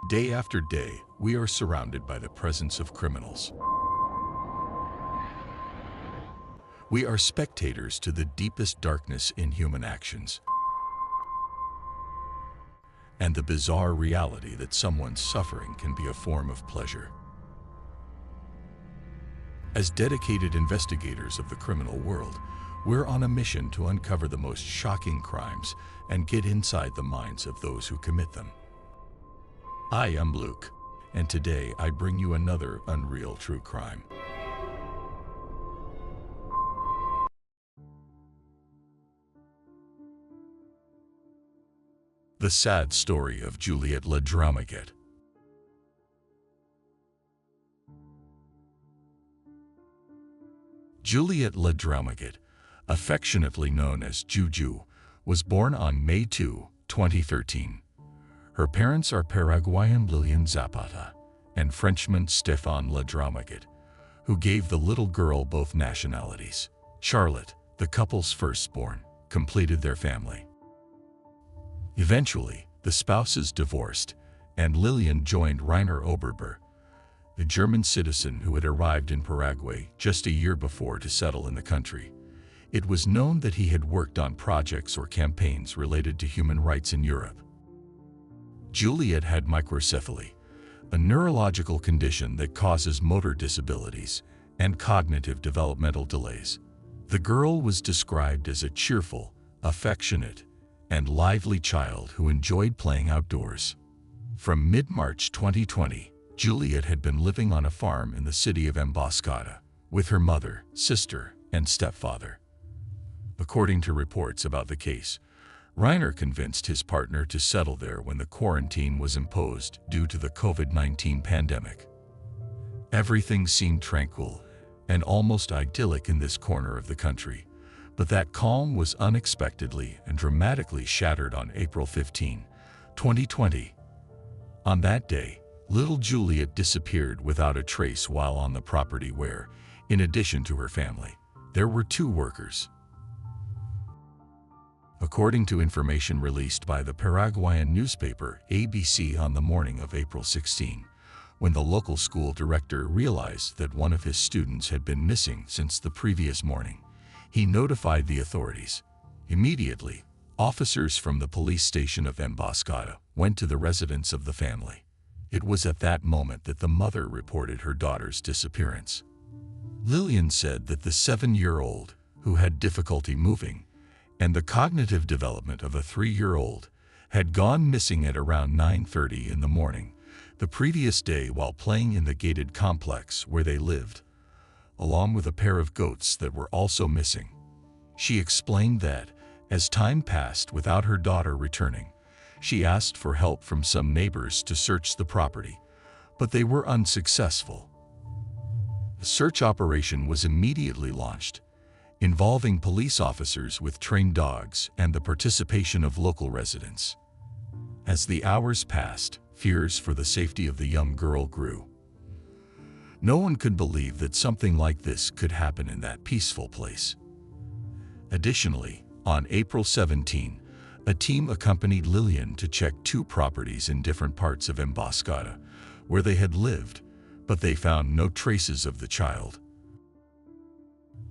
Day after day, we are surrounded by the presence of criminals. We are spectators to the deepest darkness in human actions and the bizarre reality that someone's suffering can be a form of pleasure. As dedicated investigators of the criminal world, we're on a mission to uncover the most shocking crimes and get inside the minds of those who commit them. I am Luke, and today I bring you another unreal true crime. The sad story of Juliette Le Droumaguet. Juliette Le Droumaguet, affectionately known as Juju, was born on May 2, 2013. Her parents are Paraguayan Lilian Zapata and Frenchman Stéphane Le Droumaguet, who gave the little girl both nationalities. Charlotte, the couple's firstborn, completed their family. Eventually, the spouses divorced, and Lilian joined Rainer Oberber, a German citizen who had arrived in Paraguay just a year before to settle in the country. It was known that he had worked on projects or campaigns related to human rights in Europe. Juliette had microcephaly, a neurological condition that causes motor disabilities and cognitive developmental delays. The girl was described as a cheerful, affectionate, and lively child who enjoyed playing outdoors. From mid-March 2020, Juliette had been living on a farm in the city of Emboscada with her mother, sister, and stepfather. According to reports about the case, Rainer convinced his partner to settle there when the quarantine was imposed due to the COVID-19 pandemic. Everything seemed tranquil and almost idyllic in this corner of the country, but that calm was unexpectedly and dramatically shattered on April 15, 2020. On that day, little Juliette disappeared without a trace while on the property where, in addition to her family, there were 2 workers. According to information released by the Paraguayan newspaper ABC on the morning of April 16, when the local school director realized that one of his students had been missing since the previous morning, he notified the authorities. Immediately, officers from the police station of Emboscada went to the residence of the family. It was at that moment that the mother reported her daughter's disappearance. Lilian said that the 7-year-old, who had difficulty moving, and the cognitive development of a 3-year-old, had gone missing at around 9:30 in the morning, the previous day while playing in the gated complex where they lived, along with a pair of goats that were also missing. She explained that, as time passed without her daughter returning, she asked for help from some neighbors to search the property, but they were unsuccessful. The search operation was immediately launched, involving police officers with trained dogs and the participation of local residents. As the hours passed, fears for the safety of the young girl grew. No one could believe that something like this could happen in that peaceful place. Additionally, on April 17, a team accompanied Lilian to check 2 properties in different parts of Emboscada, where they had lived, but they found no traces of the child.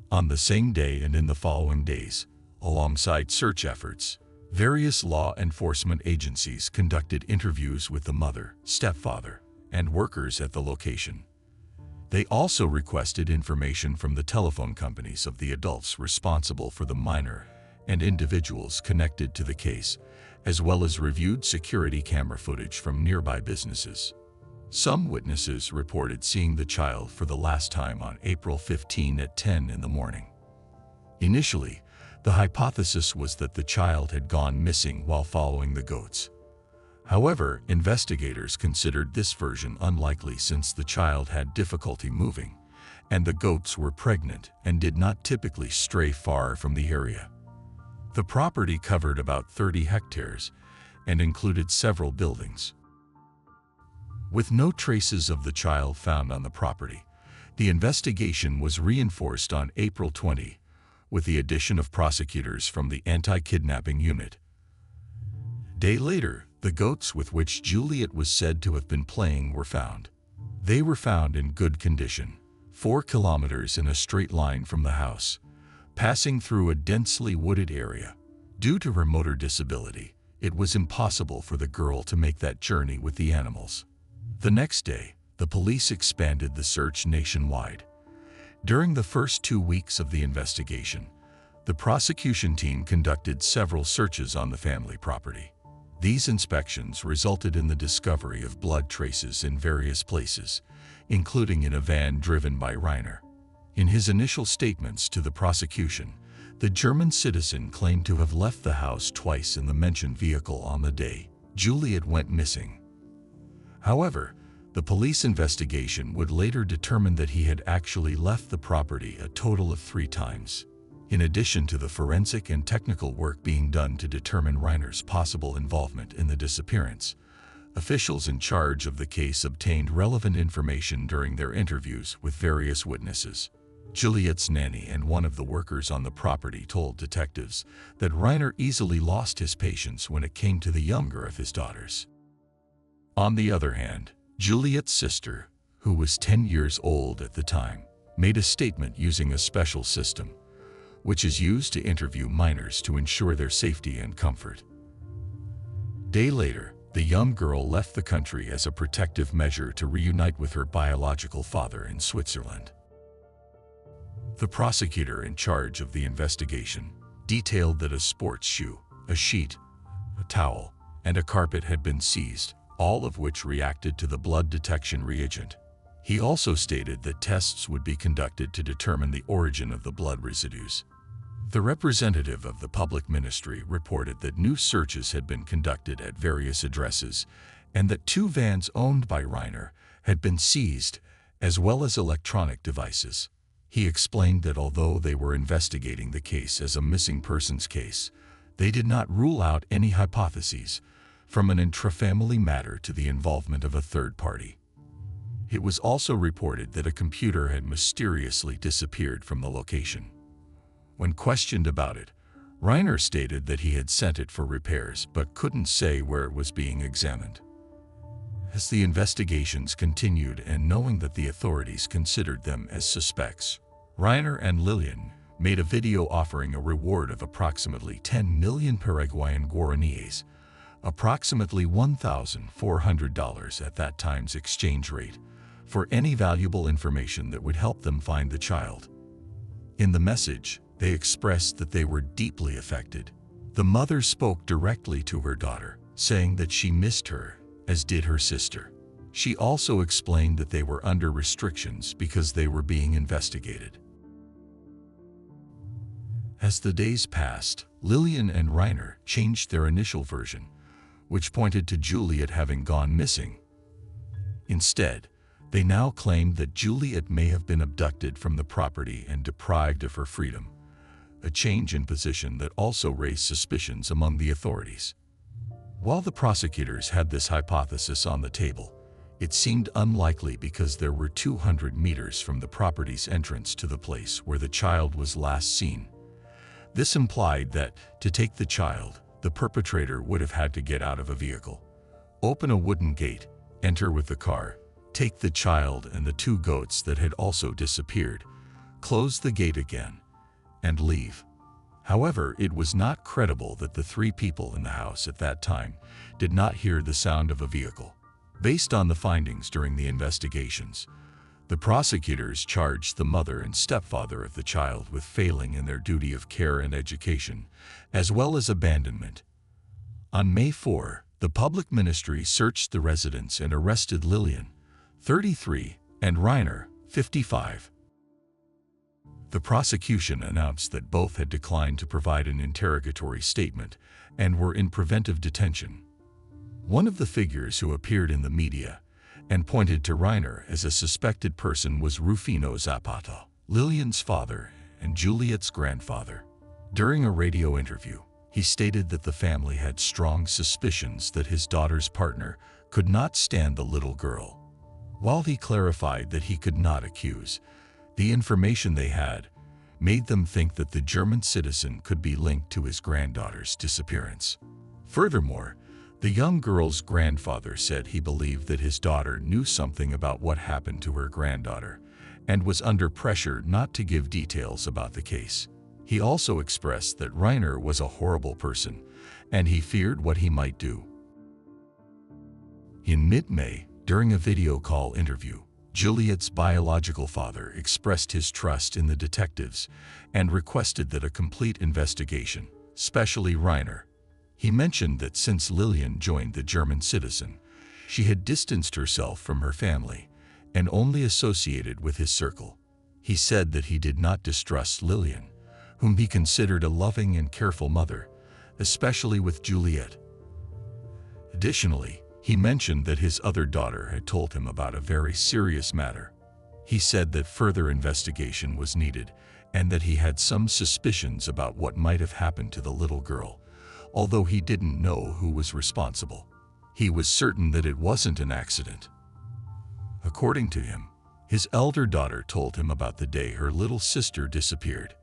On the same day and in the following days, alongside search efforts, various law enforcement agencies conducted interviews with the mother, stepfather, and workers at the location. They also requested information from the telephone companies of the adults responsible for the minor and individuals connected to the case, as well as reviewed security camera footage from nearby businesses. Some witnesses reported seeing the child for the last time on April 15 at 10 in the morning. Initially, the hypothesis was that the child had gone missing while following the goats. However, investigators considered this version unlikely since the child had difficulty moving, and the goats were pregnant and did not typically stray far from the area. The property covered about 30 hectares and included several buildings. With no traces of the child found on the property, the investigation was reinforced on April 20, with the addition of prosecutors from the anti-kidnapping unit. Day later, The goats with which Juliette was said to have been playing were found. They were found in good condition, 4 kilometers in a straight line from the house, passing through a densely wooded area. Due to her motor disability, it was impossible for the girl to make that journey with the animals. The next day, the police expanded the search nationwide. During the first 2 weeks of the investigation, the prosecution team conducted several searches on the family property. These inspections resulted in the discovery of blood traces in various places, including in a van driven by Reiner. In his initial statements to the prosecution, the German citizen claimed to have left the house twice in the mentioned vehicle on the day Juliette went missing. However, the police investigation would later determine that he had actually left the property a total of 3 times. In addition to the forensic and technical work being done to determine Reiner's possible involvement in the disappearance, officials in charge of the case obtained relevant information during their interviews with various witnesses. Juliette's nanny and one of the workers on the property told detectives that Reiner easily lost his patience when it came to the younger of his daughters. On the other hand, Juliette's sister, who was 10 years old at the time, made a statement using a special system, which is used to interview minors to ensure their safety and comfort. A day later, the young girl left the country as a protective measure to reunite with her biological father in Switzerland. The prosecutor in charge of the investigation detailed that a sports shoe, a sheet, a towel, and a carpet had been seized, all of which reacted to the blood detection reagent. He also stated that tests would be conducted to determine the origin of the blood residues. The representative of the public ministry reported that new searches had been conducted at various addresses and that 2 vans owned by Reiner had been seized, as well as electronic devices. He explained that although they were investigating the case as a missing persons case, they did not rule out any hypotheses, from an intrafamily matter to the involvement of a third party. It was also reported that a computer had mysteriously disappeared from the location. When questioned about it, Reiner stated that he had sent it for repairs but couldn't say where it was being examined. As the investigations continued and knowing that the authorities considered them as suspects, Reiner and Lilian made a video offering a reward of approximately 10 million Paraguayan guaraníes, approximately $1,400 at that time's exchange rate, for any valuable information that would help them find the child. In the message, they expressed that they were deeply affected. The mother spoke directly to her daughter, saying that she missed her, as did her sister. She also explained that they were under restrictions because they were being investigated. As the days passed, Lilian and Reiner changed their initial version, which pointed to Juliette having gone missing. Instead, they now claimed that Juliette may have been abducted from the property and deprived of her freedom, a change in position that also raised suspicions among the authorities. While the prosecutors had this hypothesis on the table, it seemed unlikely because there were 200 meters from the property's entrance to the place where the child was last seen. This implied that, to take the child, the perpetrator would have had to get out of a vehicle, open a wooden gate, enter with the car, take the child and the 2 goats that had also disappeared, close the gate again, and leave. However, it was not credible that the 3 people in the house at that time did not hear the sound of a vehicle. Based on the findings during the investigations, the prosecutors charged the mother and stepfather of the child with failing in their duty of care and education, as well as abandonment. On May 4, the public ministry searched the residence and arrested Lilian, 33, and Reiner, 55. The prosecution announced that both had declined to provide an interrogatory statement and were in preventive detention. One of the figures who appeared in the media and pointed to Reiner as a suspected person was Rufino Zapata, Lilian's father and Juliette's grandfather. During a radio interview, he stated that the family had strong suspicions that his daughter's partner could not stand the little girl. While he clarified that he could not accuse, the information they had made them think that the German citizen could be linked to his granddaughter's disappearance. Furthermore, The young girl's grandfather said he believed that his daughter knew something about what happened to her granddaughter and was under pressure not to give details about the case. He also expressed that Reiner was a horrible person and he feared what he might do. In mid-May, during a video call interview, Juliette's biological father expressed his trust in the detectives and requested that a complete investigation, especially Reiner. He mentioned that since Lillian joined the German citizen, she had distanced herself from her family and only associated with his circle. He said that he did not distrust Lillian, whom he considered a loving and careful mother, especially with Juliette. Additionally, he mentioned that his other daughter had told him about a very serious matter. He said that further investigation was needed and that he had some suspicions about what might have happened to the little girl, although he didn't know who was responsible. He was certain that it wasn't an accident. According to him, his elder daughter told him about the day her little sister disappeared.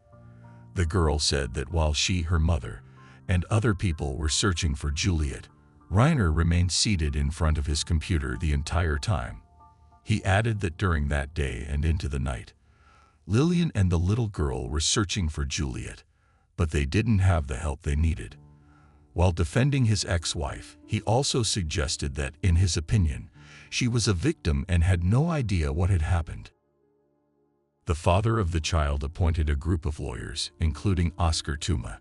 The girl said that while she, her mother, and other people were searching for Juliette, Reiner remained seated in front of his computer the entire time. He added that during that day and into the night, Lillian and the little girl were searching for Juliette, but they didn't have the help they needed. While defending his ex-wife, he also suggested that, in his opinion, she was a victim and had no idea what had happened. The father of the child appointed a group of lawyers, including Oscar Tuma,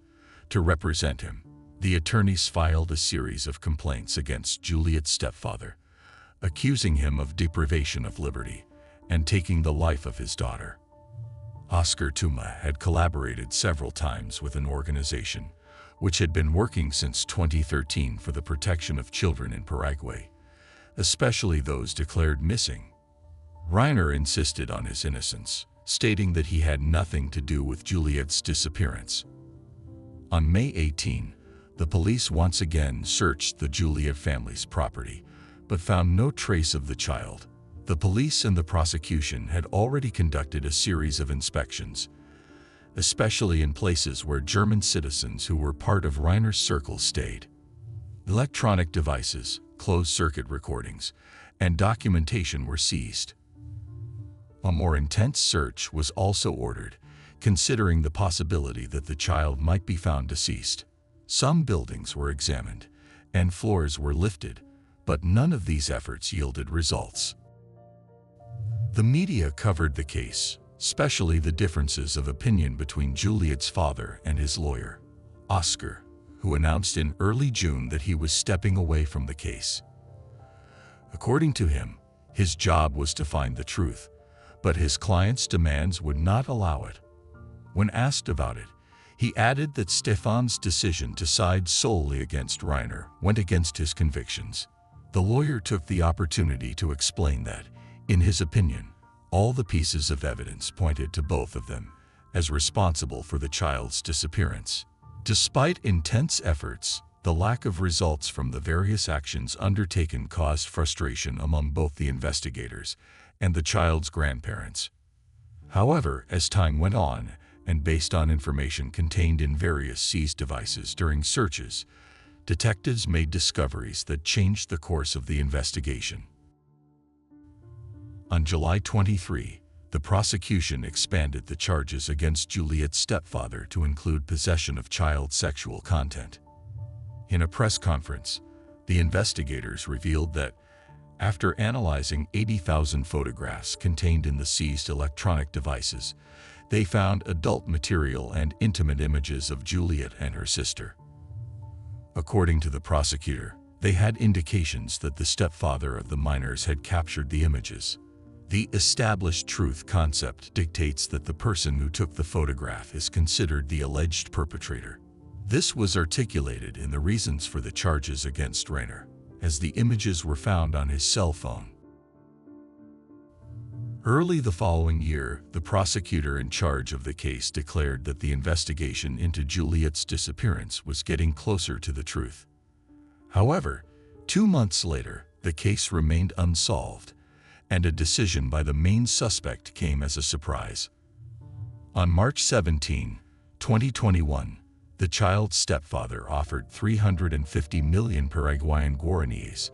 to represent him. The attorneys filed a series of complaints against Juliette's stepfather, accusing him of deprivation of liberty and taking the life of his daughter. Oscar Tuma had collaborated several times with an organization which had been working since 2013 for the protection of children in Paraguay, especially those declared missing. Reiner insisted on his innocence, stating that he had nothing to do with Juliette's disappearance. On May 18, the police once again searched the Juliette family's property, but found no trace of the child. The police and the prosecution had already conducted a series of inspections, especially in places where German citizens who were part of Reiner's circle stayed. Electronic devices, closed-circuit recordings, and documentation were seized. A more intense search was also ordered, considering the possibility that the child might be found deceased. Some buildings were examined, and floors were lifted, but none of these efforts yielded results. The media covered the case, especially the differences of opinion between Juliette's father and his lawyer, Oscar, who announced in early June that he was stepping away from the case. According to him, his job was to find the truth, but his client's demands would not allow it. When asked about it, he added that Stefan's decision to side solely against Reiner went against his convictions. The lawyer took the opportunity to explain that, in his opinion, all the pieces of evidence pointed to both of them as responsible for the child's disappearance. Despite intense efforts, the lack of results from the various actions undertaken caused frustration among both the investigators and the child's grandparents. However, as time went on, and based on information contained in various seized devices during searches, detectives made discoveries that changed the course of the investigation. On July 23, the prosecution expanded the charges against Juliette's stepfather to include possession of child sexual content. In a press conference, the investigators revealed that, after analyzing 80,000 photographs contained in the seized electronic devices, they found adult material and intimate images of Juliette and her sister. According to the prosecutor, they had indications that the stepfather of the minors had captured the images. The established truth concept dictates that the person who took the photograph is considered the alleged perpetrator. This was articulated in the reasons for the charges against Reiner, as the images were found on his cell phone. Early the following year, the prosecutor in charge of the case declared that the investigation into Juliette's disappearance was getting closer to the truth. However, 2 months later, the case remained unsolved, and a decision by the main suspect came as a surprise. On March 17, 2021, The child's stepfather offered 350 million Paraguayan guaraníes,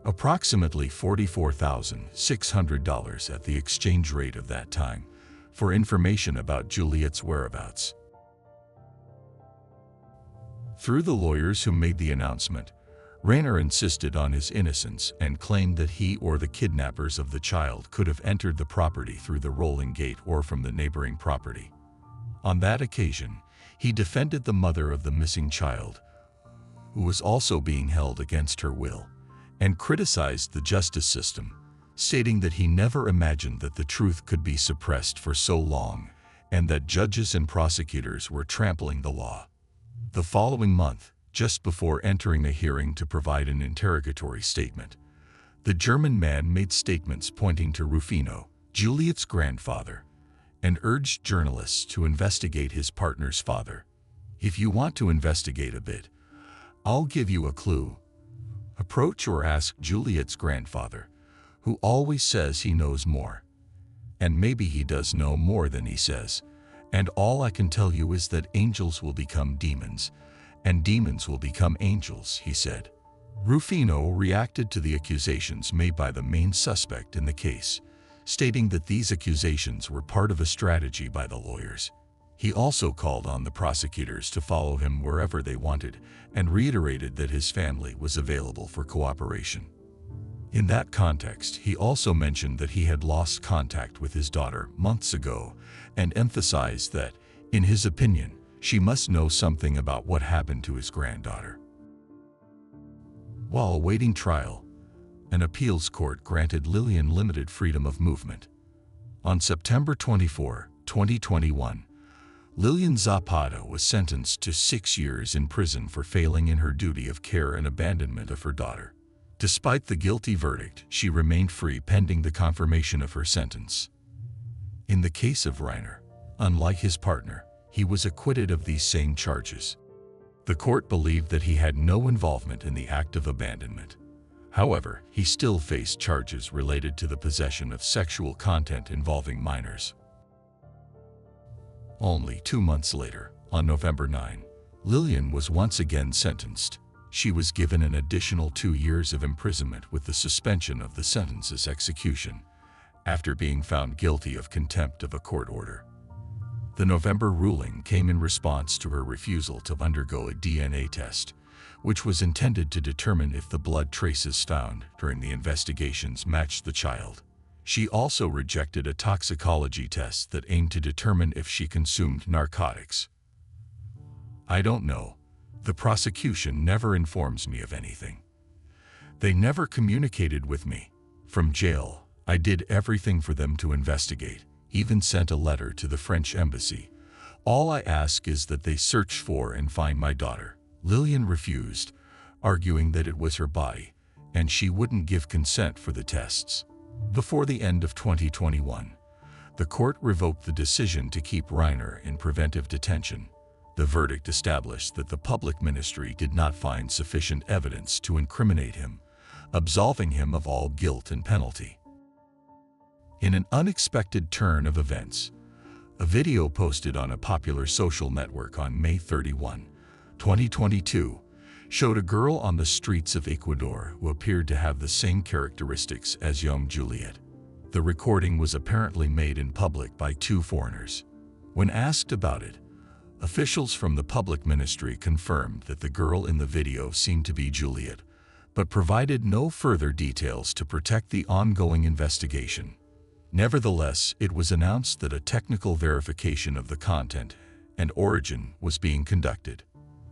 approximately $44,600 at the exchange rate of that time, for information about Juliette's whereabouts. Through the lawyers who made the announcement, Rayner insisted on his innocence and claimed that he or the kidnappers of the child could have entered the property through the rolling gate or from the neighboring property. On that occasion, he defended the mother of the missing child, who was also being held against her will, and criticized the justice system, stating that he never imagined that the truth could be suppressed for so long and that judges and prosecutors were trampling the law. The following month, just before entering a hearing to provide an interrogatory statement, the German man made statements pointing to Rufino, Juliette's grandfather, and urged journalists to investigate his partner's father. "If you want to investigate a bit, I'll give you a clue. Approach or ask Juliette's grandfather, who always says he knows more. And maybe he does know more than he says. And all I can tell you is that angels will become demons, and demons will become angels," he said. Rufino reacted to the accusations made by the main suspect in the case, stating that these accusations were part of a strategy by the lawyers. He also called on the prosecutors to follow him wherever they wanted and reiterated that his family was available for cooperation. In that context, he also mentioned that he had lost contact with his daughter months ago and emphasized that, in his opinion, she must know something about what happened to his granddaughter. While awaiting trial, an appeals court granted Lilian limited freedom of movement. On September 24, 2021, Lilian Zapata was sentenced to 6 years in prison for failing in her duty of care and abandonment of her daughter. Despite the guilty verdict, she remained free pending the confirmation of her sentence. In the case of Rayner, unlike his partner, he was acquitted of these same charges. The court believed that he had no involvement in the act of abandonment. However, he still faced charges related to the possession of sexual content involving minors. Only 2 months later, on November 9, Lilian was once again sentenced. She was given an additional 2 years of imprisonment with the suspension of the sentence's execution, after being found guilty of contempt of a court order. The November ruling came in response to her refusal to undergo a DNA test, which was intended to determine if the blood traces found during the investigations matched the child. She also rejected a toxicology test that aimed to determine if she consumed narcotics. "I don't know. The prosecution never informs me of anything. They never communicated with me. From jail, I did everything for them to investigate, even sent a letter to the French embassy. All I ask is that they search for and find my daughter." Lilian refused, arguing that it was her body, and she wouldn't give consent for the tests. Before the end of 2021, the court revoked the decision to keep Rayner in preventive detention. The verdict established that the public ministry did not find sufficient evidence to incriminate him, absolving him of all guilt and penalty. In an unexpected turn of events, a video posted on a popular social network on May 31, 2022, showed a girl on the streets of Ecuador who appeared to have the same characteristics as young Juliette. The recording was apparently made in public by 2 foreigners. When asked about it, officials from the public ministry confirmed that the girl in the video seemed to be Juliette, but provided no further details to protect the ongoing investigation. Nevertheless, it was announced that a technical verification of the content and origin was being conducted.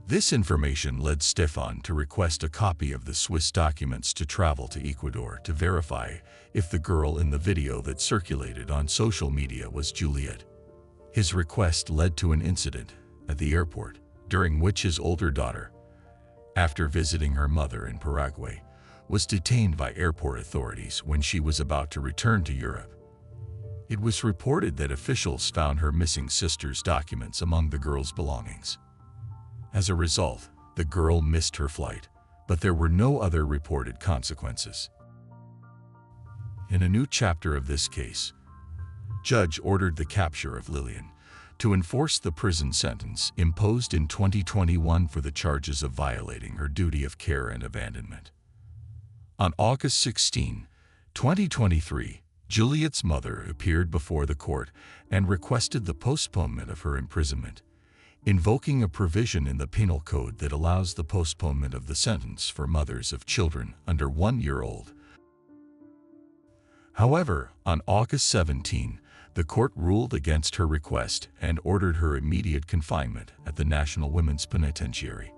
This information led Stefan to request a copy of the Swiss documents to travel to Ecuador to verify if the girl in the video that circulated on social media was Juliette. His request led to an incident at the airport, during which his older daughter, after visiting her mother in Paraguay, was detained by airport authorities when she was about to return to Europe. It was reported that officials found her missing sister's documents among the girl's belongings. As a result, the girl missed her flight, but there were no other reported consequences. In a new chapter of this case, judge ordered the capture of Lilian, to enforce the prison sentence imposed in 2021 for the charges of violating her duty of care and abandonment. On August 16, 2023, Juliette's mother appeared before the court and requested the postponement of her imprisonment, invoking a provision in the Penal Code that allows the postponement of the sentence for mothers of children under 1 year old. However, on August 17, the court ruled against her request and ordered her immediate confinement at the National Women's Penitentiary,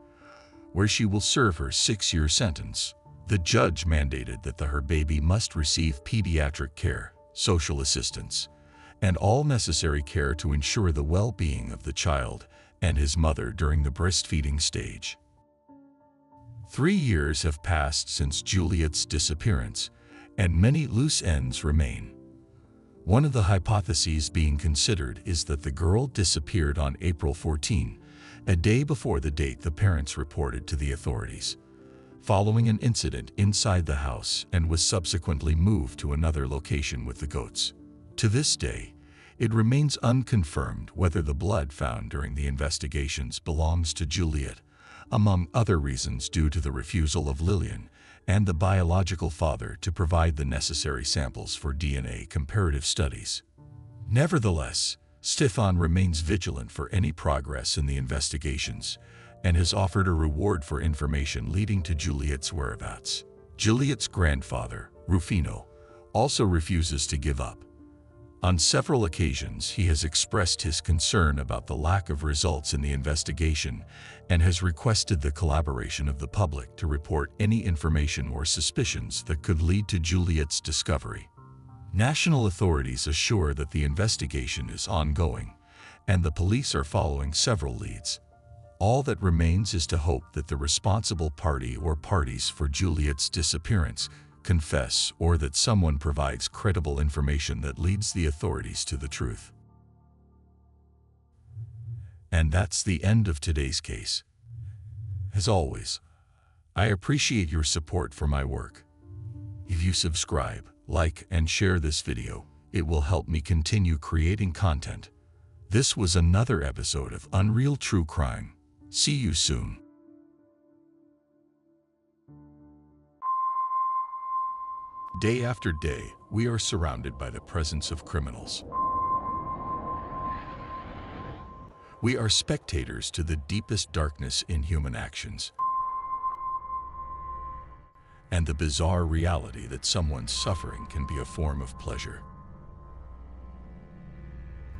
where she will serve her 6-year sentence. The judge mandated that her baby must receive pediatric care, social assistance, and all necessary care to ensure the well-being of the child and his mother during the breastfeeding stage. 3 years have passed since Juliette's disappearance, and many loose ends remain. One of the hypotheses being considered is that the girl disappeared on April 14, a day before the date the parents reported to the authorities, following an incident inside the house, and was subsequently moved to another location with the goats. To this day, it remains unconfirmed whether the blood found during the investigations belongs to Juliette, among other reasons due to the refusal of Lillian and the biological father to provide the necessary samples for DNA comparative studies. Nevertheless, Stefan remains vigilant for any progress in the investigations and has offered a reward for information leading to Juliette's whereabouts. Juliette's grandfather, Rufino, also refuses to give up. On several occasions, he has expressed his concern about the lack of results in the investigation and has requested the collaboration of the public to report any information or suspicions that could lead to Juliette's discovery. National authorities assure that the investigation is ongoing and the police are following several leads. All that remains is to hope that the responsible party or parties for Juliette's disappearance confess, or that someone provides credible information that leads the authorities to the truth. And that's the end of today's case. As always, I appreciate your support for my work. If you subscribe, like, and share this video, it will help me continue creating content. This was another episode of Unreal True Crime. See you soon. Day after day, we are surrounded by the presence of criminals. We are spectators to the deepest darkness in human actions and the bizarre reality that someone's suffering can be a form of pleasure.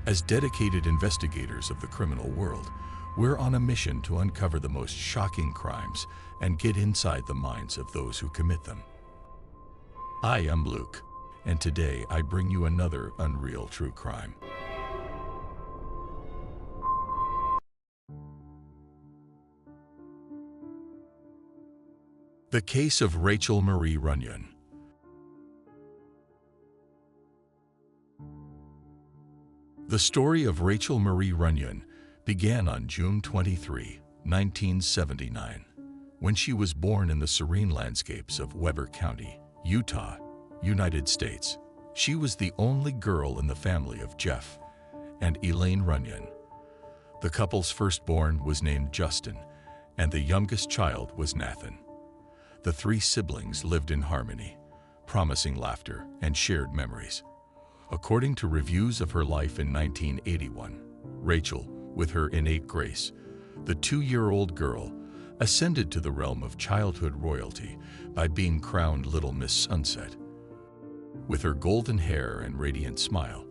As dedicated investigators of the criminal world, we're on a mission to uncover the most shocking crimes and get inside the minds of those who commit them. I am Luke, and today I bring you another Unreal True Crime. The case of Rachel Marie Runyon. The story of Rachel Marie Runyon began on June 23, 1979, when she was born in the serene landscapes of Weber County, Utah, United States. She was the only girl in the family of Jeff and Elaine Runyon. The couple's firstborn was named Justin, and the youngest child was Nathan. The 3 siblings lived in harmony, promising laughter and shared memories. According to reviews of her life in 1981, Rachel, with her innate grace, the 2-year-old girl, ascended to the realm of childhood royalty by being crowned Little Miss Sunset. With her golden hair and radiant smile,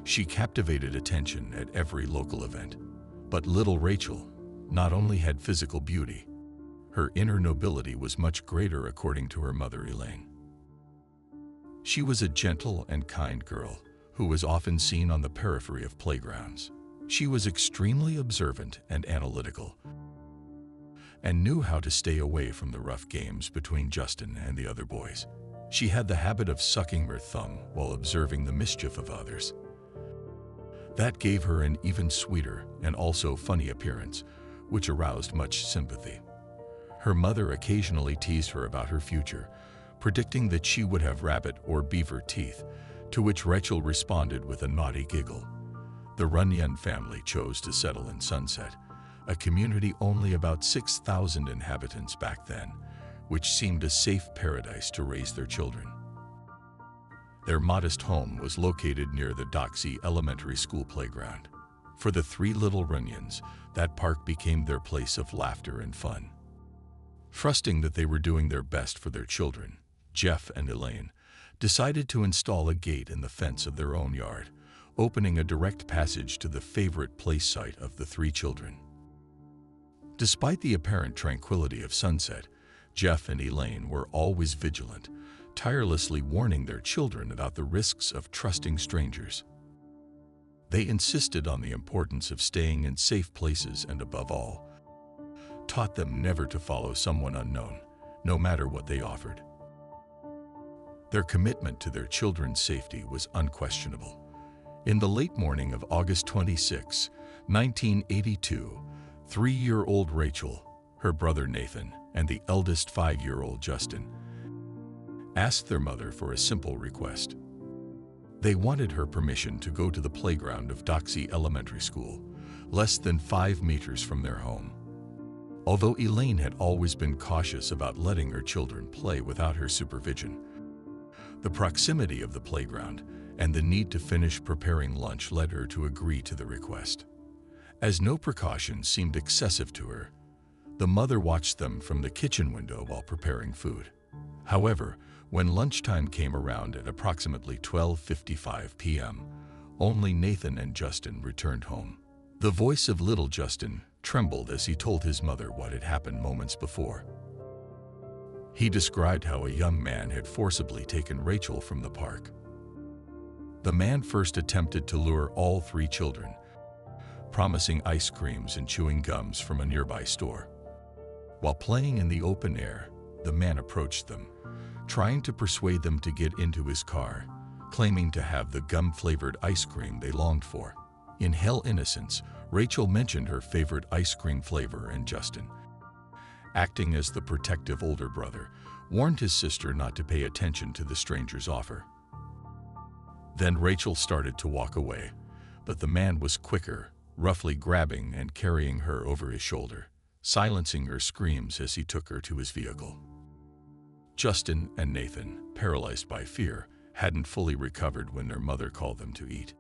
she captivated attention at every local event. But little Rachel not only had physical beauty, her inner nobility was much greater, according to her mother Elaine. She was a gentle and kind girl who was often seen on the periphery of playgrounds. She was extremely observant and analytical, and knew how to stay away from the rough games between Justin and the other boys. She had the habit of sucking her thumb while observing the mischief of others. That gave her an even sweeter and also funny appearance, which aroused much sympathy. Her mother occasionally teased her about her future, predicting that she would have rabbit or beaver teeth, to which Rachel responded with a naughty giggle. The Runyon family chose to settle in Sunset, a community only about 6,000 inhabitants back then, which seemed a safe paradise to raise their children. Their modest home was located near the Doxey Elementary School playground. For the three little Runyons, that park became their place of laughter and fun. Trusting that they were doing their best for their children, Jeff and Elaine decided to install a gate in the fence of their own yard, opening a direct passage to the favorite place site of the three children. Despite the apparent tranquility of Sunset, Jeff and Elaine were always vigilant, tirelessly warning their children about the risks of trusting strangers. They insisted on the importance of staying in safe places and, above all, taught them never to follow someone unknown, no matter what they offered. Their commitment to their children's safety was unquestionable. In the late morning of August 26, 1982, 3-year-old Rachel, her brother Nathan, and the eldest 5-year-old Justin asked their mother for a simple request. They wanted her permission to go to the playground of Doxey Elementary School, less than 5 meters from their home. Although Elaine had always been cautious about letting her children play without her supervision, the proximity of the playground and the need to finish preparing lunch led her to agree to the request. As no precautions seemed excessive to her, the mother watched them from the kitchen window while preparing food. However, when lunchtime came around at approximately 12:55 p.m., only Nathan and Justin returned home. The voice of little Justin trembled as he told his mother what had happened moments before. He described how a young man had forcibly taken Rachel from the park. The man first attempted to lure all three children, promising ice creams and chewing gums from a nearby store. While playing in the open air, the man approached them, trying to persuade them to get into his car, claiming to have the gum-flavored ice cream they longed for. In hell innocence, Rachel mentioned her favorite ice cream flavor, and Justin, acting as the protective older brother, warned his sister not to pay attention to the stranger's offer. Then Rachel started to walk away, but the man was quicker, roughly grabbing and carrying her over his shoulder, silencing her screams as he took her to his vehicle. Justin and Nathan, paralyzed by fear, hadn't fully recovered when their mother called them to eat.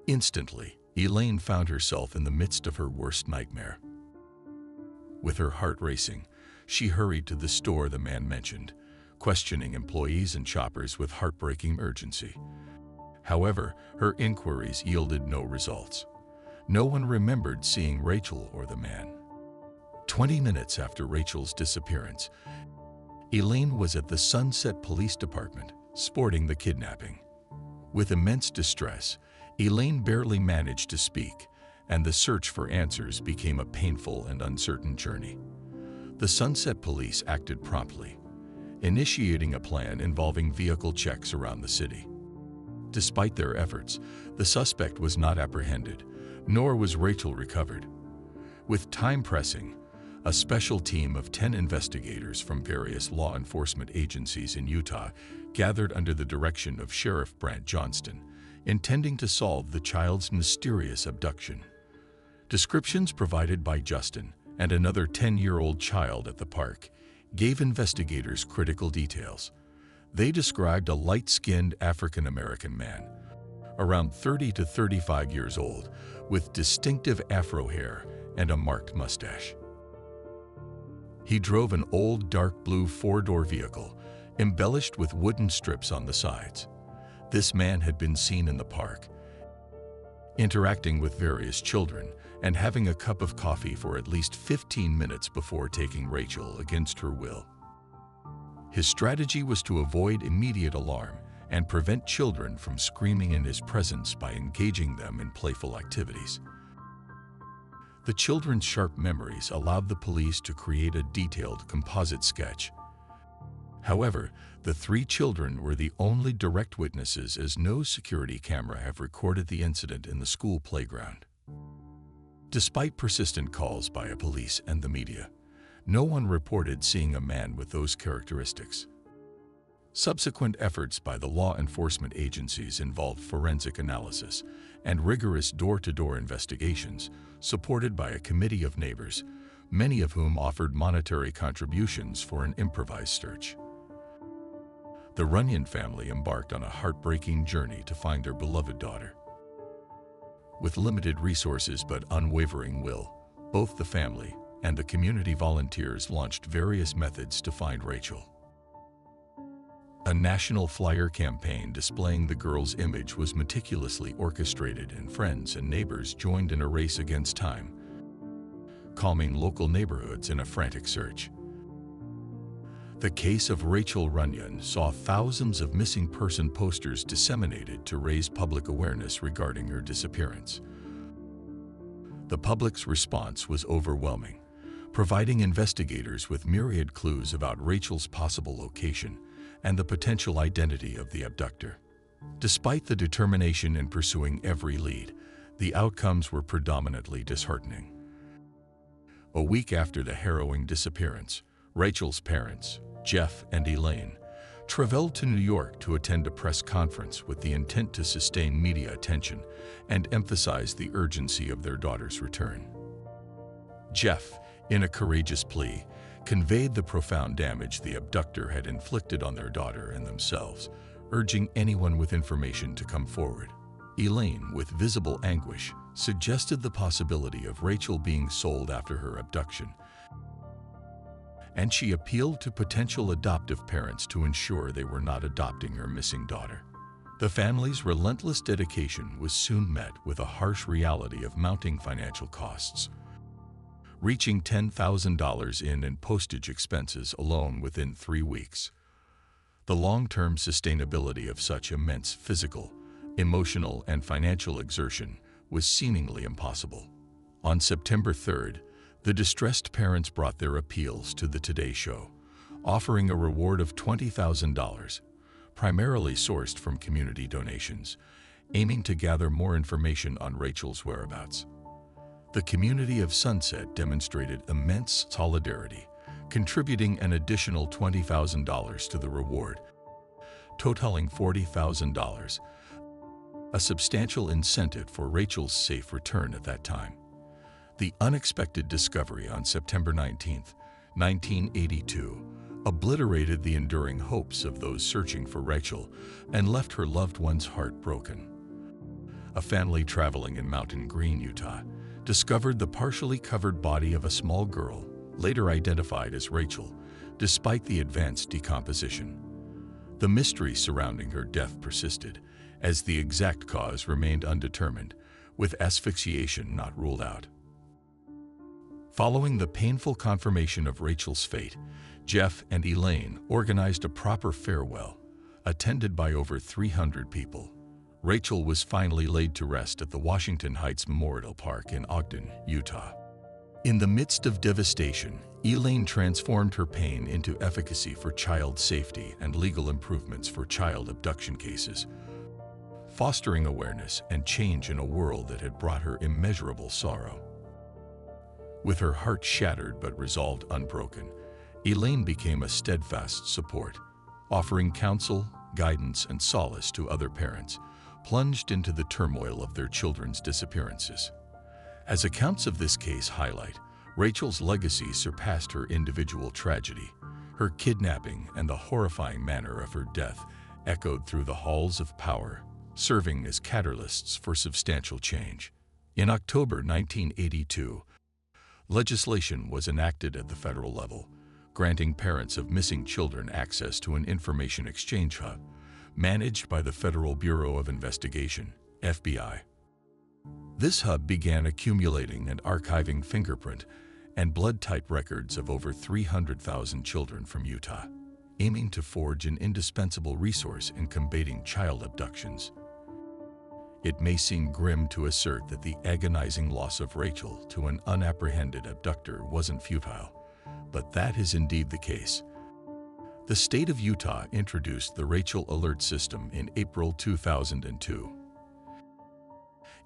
Instantly, Elaine found herself in the midst of her worst nightmare. With her heart racing, she hurried to the store the man mentioned, questioning employees and shoppers with heartbreaking urgency. However, her inquiries yielded no results. No one remembered seeing Rachel or the man. 20 minutes after Rachel's disappearance, Elaine was at the Sunset Police Department, sporting the kidnapping. With immense distress, Elaine barely managed to speak, and the search for answers became a painful and uncertain journey. The Sunset Police acted promptly, initiating a plan involving vehicle checks around the city. Despite their efforts, the suspect was not apprehended, nor was Rachel recovered. With time pressing, a special team of 10 investigators from various law enforcement agencies in Utah gathered under the direction of Sheriff Brant Johnston, intending to solve the child's mysterious abduction. Descriptions provided by Justin and another 10-year-old child at the park gave investigators critical details. They described a light-skinned African-American man, around 30 to 35 years old, with distinctive afro hair and a marked mustache. He drove an old dark blue 4-door vehicle, embellished with wooden strips on the sides. This man had been seen in the park, interacting with various children and having a cup of coffee for at least 15 minutes before taking Rachel against her will. His strategy was to avoid immediate alarm and prevent children from screaming in his presence by engaging them in playful activities. The children's sharp memories allowed the police to create a detailed composite sketch. However, the three children were the only direct witnesses, as no security camera have recorded the incident in the school playground. Despite persistent calls by police and the media, no one reported seeing a man with those characteristics. Subsequent efforts by the law enforcement agencies involved forensic analysis, and rigorous door-to-door investigations supported by a committee of neighbors, many of whom offered monetary contributions for an improvised search. The Runyon family embarked on a heartbreaking journey to find their beloved daughter. With limited resources but unwavering will, both the family and the community volunteers launched various methods to find Rachel. A national flyer campaign displaying the girl's image was meticulously orchestrated, and friends and neighbors joined in a race against time, calming local neighborhoods in a frantic search. The case of Rachel Runyon saw thousands of missing person posters disseminated to raise public awareness regarding her disappearance. The public's response was overwhelming, providing investigators with myriad clues about Rachel's possible location and the potential identity of the abductor. Despite the determination in pursuing every lead, the outcomes were predominantly disheartening. A week after the harrowing disappearance, Rachel's parents, Jeff and Elaine, traveled to New York to attend a press conference with the intent to sustain media attention and emphasize the urgency of their daughter's return. Jeff, in a courageous plea, conveyed the profound damage the abductor had inflicted on their daughter and themselves, urging anyone with information to come forward. Elaine, with visible anguish, suggested the possibility of Rachel being sold after her abduction, and she appealed to potential adoptive parents to ensure they were not adopting her missing daughter. The family's relentless dedication was soon met with a harsh reality of mounting financial costs, reaching $10,000 in postage expenses alone within 3 weeks. The long-term sustainability of such immense physical, emotional, and financial exertion was seemingly impossible. On September 3rd, the distressed parents brought their appeals to the Today Show, offering a reward of $20,000, primarily sourced from community donations, aiming to gather more information on Rachel's whereabouts. The community of Sunset demonstrated immense solidarity, contributing an additional $20,000 to the reward, totaling $40,000, a substantial incentive for Rachel's safe return at that time. The unexpected discovery on September 19, 1982, obliterated the enduring hopes of those searching for Rachel and left her loved one's heart broken. A family traveling in Mountain Green, Utah, discovered the partially covered body of a small girl, later identified as Rachel, despite the advanced decomposition. The mystery surrounding her death persisted, as the exact cause remained undetermined, with asphyxiation not ruled out. Following the painful confirmation of Rachel's fate, Jeff and Elaine organized a proper farewell, attended by over 300 people. Rachel was finally laid to rest at the Washington Heights Memorial Park in Ogden, Utah. In the midst of devastation, Elaine transformed her pain into efficacy for child safety and legal improvements for child abduction cases, fostering awareness and change in a world that had brought her immeasurable sorrow. With her heart shattered but resolve unbroken, Elaine became a steadfast support, offering counsel, guidance, and solace to other parents plunged into the turmoil of their children's disappearances. As accounts of this case highlight, Rachel's legacy surpassed her individual tragedy. Her kidnapping and the horrifying manner of her death echoed through the halls of power, serving as catalysts for substantial change. In October 1982, legislation was enacted at the federal level, granting parents of missing children access to an information exchange hub managed by the Federal Bureau of Investigation, FBI. This hub began accumulating and archiving fingerprint and blood-type records of over 300,000 children from Utah, aiming to forge an indispensable resource in combating child abductions. It may seem grim to assert that the agonizing loss of Rachel to an unapprehended abductor wasn't futile, but that is indeed the case. The state of Utah introduced the Rachel Alert System in April 2002.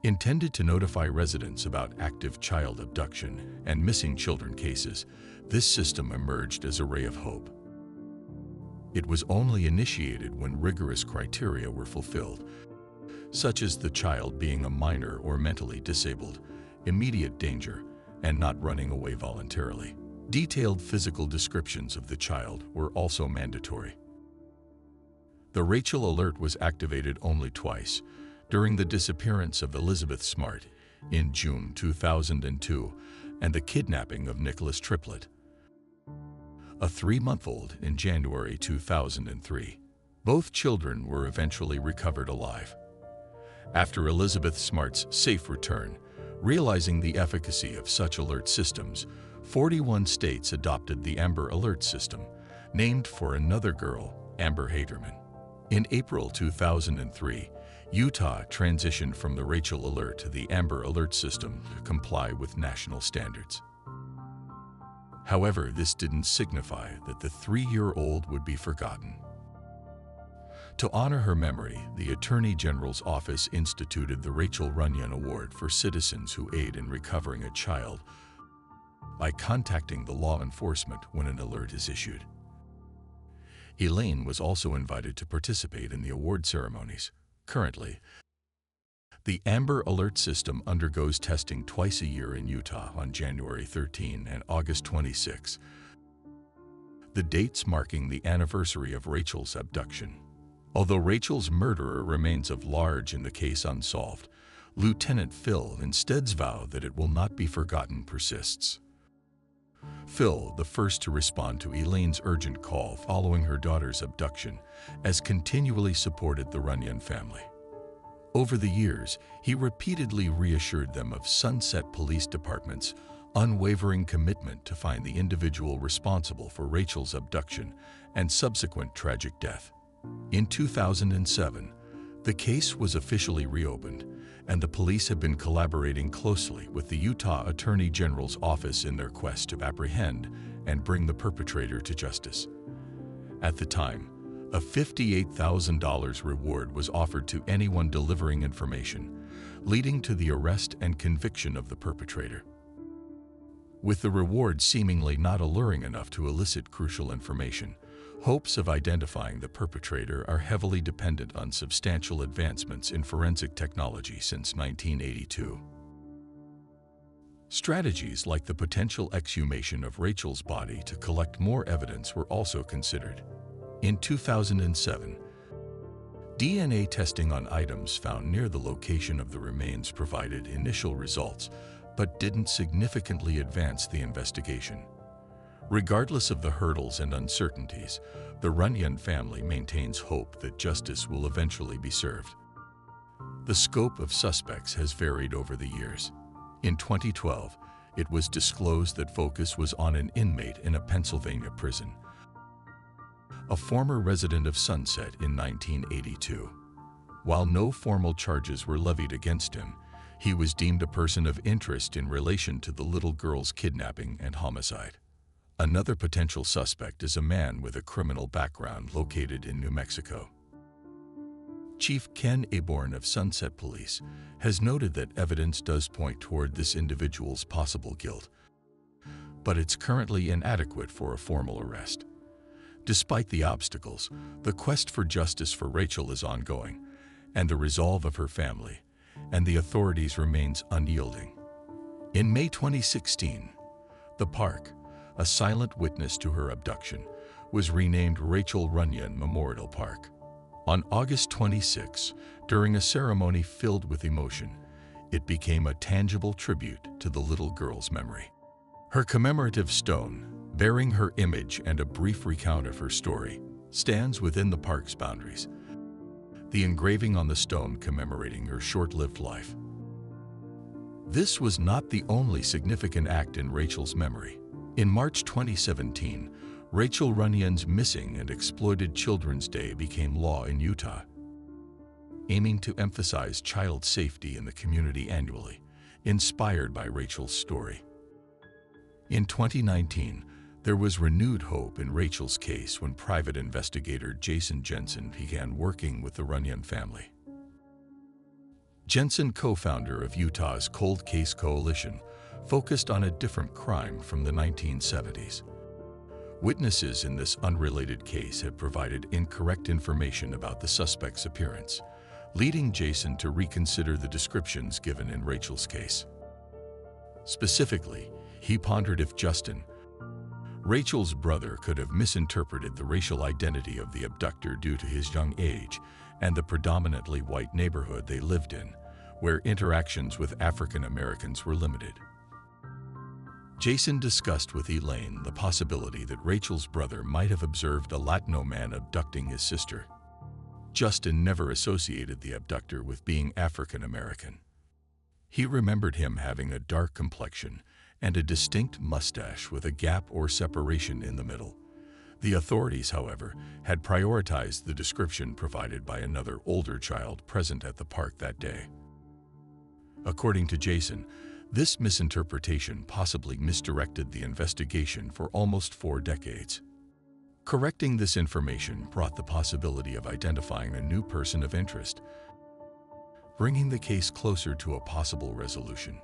Intended to notify residents about active child abduction and missing children cases, this system emerged as a ray of hope. It was only initiated when rigorous criteria were fulfilled, such as the child being a minor or mentally disabled, immediate danger, and not running away voluntarily. Detailed physical descriptions of the child were also mandatory. The Rachel Alert was activated only twice, during the disappearance of Elizabeth Smart in June 2002 and the kidnapping of Nicholas Triplett, a 3-month-old, in January 2003. Both children were eventually recovered alive. After Elizabeth Smart's safe return, realizing the efficacy of such alert systems, 41 states adopted the Amber Alert system, named for another girl, Amber Haderman. In April 2003, Utah transitioned from the Rachel Alert to the Amber Alert system to comply with national standards. However, this didn't signify that the 3-year-old would be forgotten. To honor her memory, the Attorney General's office instituted the Rachel Runyon Award for citizens who aid in recovering a child by contacting the law enforcement when an alert is issued. Elaine was also invited to participate in the award ceremonies. Currently, the Amber Alert system undergoes testing twice a year in Utah on January 13 and August 26, the dates marking the anniversary of Rachel's abduction. Although Rachel's murderer remains of large in the case unsolved, Lieutenant Phil Instead's vow that it will not be forgotten persists. Phil, the first to respond to Elaine's urgent call following her daughter's abduction, has continually supported the Runyon family. Over the years, he repeatedly reassured them of Sunset Police Department's unwavering commitment to find the individual responsible for Rachel's abduction and subsequent tragic death. In 2007, the case was officially reopened, and the police have been collaborating closely with the Utah Attorney General's office in their quest to apprehend and bring the perpetrator to justice. At the time, a $58,000 reward was offered to anyone delivering information, leading to the arrest and conviction of the perpetrator. With the reward seemingly not alluring enough to elicit crucial information, hopes of identifying the perpetrator are heavily dependent on substantial advancements in forensic technology since 1982. Strategies like the potential exhumation of Rachel's body to collect more evidence were also considered. In 2007, DNA testing on items found near the location of the remains provided initial results, but didn't significantly advance the investigation. Regardless of the hurdles and uncertainties, the Runyon family maintains hope that justice will eventually be served. The scope of suspects has varied over the years. In 2012, it was disclosed that focus was on an inmate in a Pennsylvania prison, a former resident of Sunset in 1982. While no formal charges were levied against him, he was deemed a person of interest in relation to the little girl's kidnapping and homicide. Another potential suspect is a man with a criminal background located in New Mexico. Chief Ken Aborn of Sunset Police has noted that evidence does point toward this individual's possible guilt, but it's currently inadequate for a formal arrest. Despite the obstacles, the quest for justice for Rachel is ongoing, and the resolve of her family and the authorities remains unyielding. In May 2016, the park, a silent witness to her abduction, was renamed Rachel Runyon Memorial Park. On August 26, during a ceremony filled with emotion, it became a tangible tribute to the little girl's memory. Her commemorative stone, bearing her image and a brief recount of her story, stands within the park's boundaries, the engraving on the stone commemorating her short-lived life. This was not the only significant act in Rachel's memory. In March 2017, Rachel Runyon's Missing and Exploited Children's Day became law in Utah, aiming to emphasize child safety in the community annually, inspired by Rachel's story. In 2019, there was renewed hope in Rachel's case when private investigator Jason Jensen began working with the Runyon family. Jensen, co-founder of Utah's Cold Case Coalition, focused on a different crime from the 1970s. Witnesses in this unrelated case had provided incorrect information about the suspect's appearance, leading Jason to reconsider the descriptions given in Rachel's case. Specifically, he pondered if Justin, Rachel's brother, could have misinterpreted the racial identity of the abductor due to his young age and the predominantly white neighborhood they lived in, where interactions with African Americans were limited. Jason discussed with Elaine the possibility that Rachel's brother might have observed a Latino man abducting his sister. Justin never associated the abductor with being African American. He remembered him having a dark complexion and a distinct mustache with a gap or separation in the middle. The authorities, however, had prioritized the description provided by another older child present at the park that day. According to Jason, this misinterpretation possibly misdirected the investigation for almost 4 decades. Correcting this information brought the possibility of identifying a new person of interest, bringing the case closer to a possible resolution.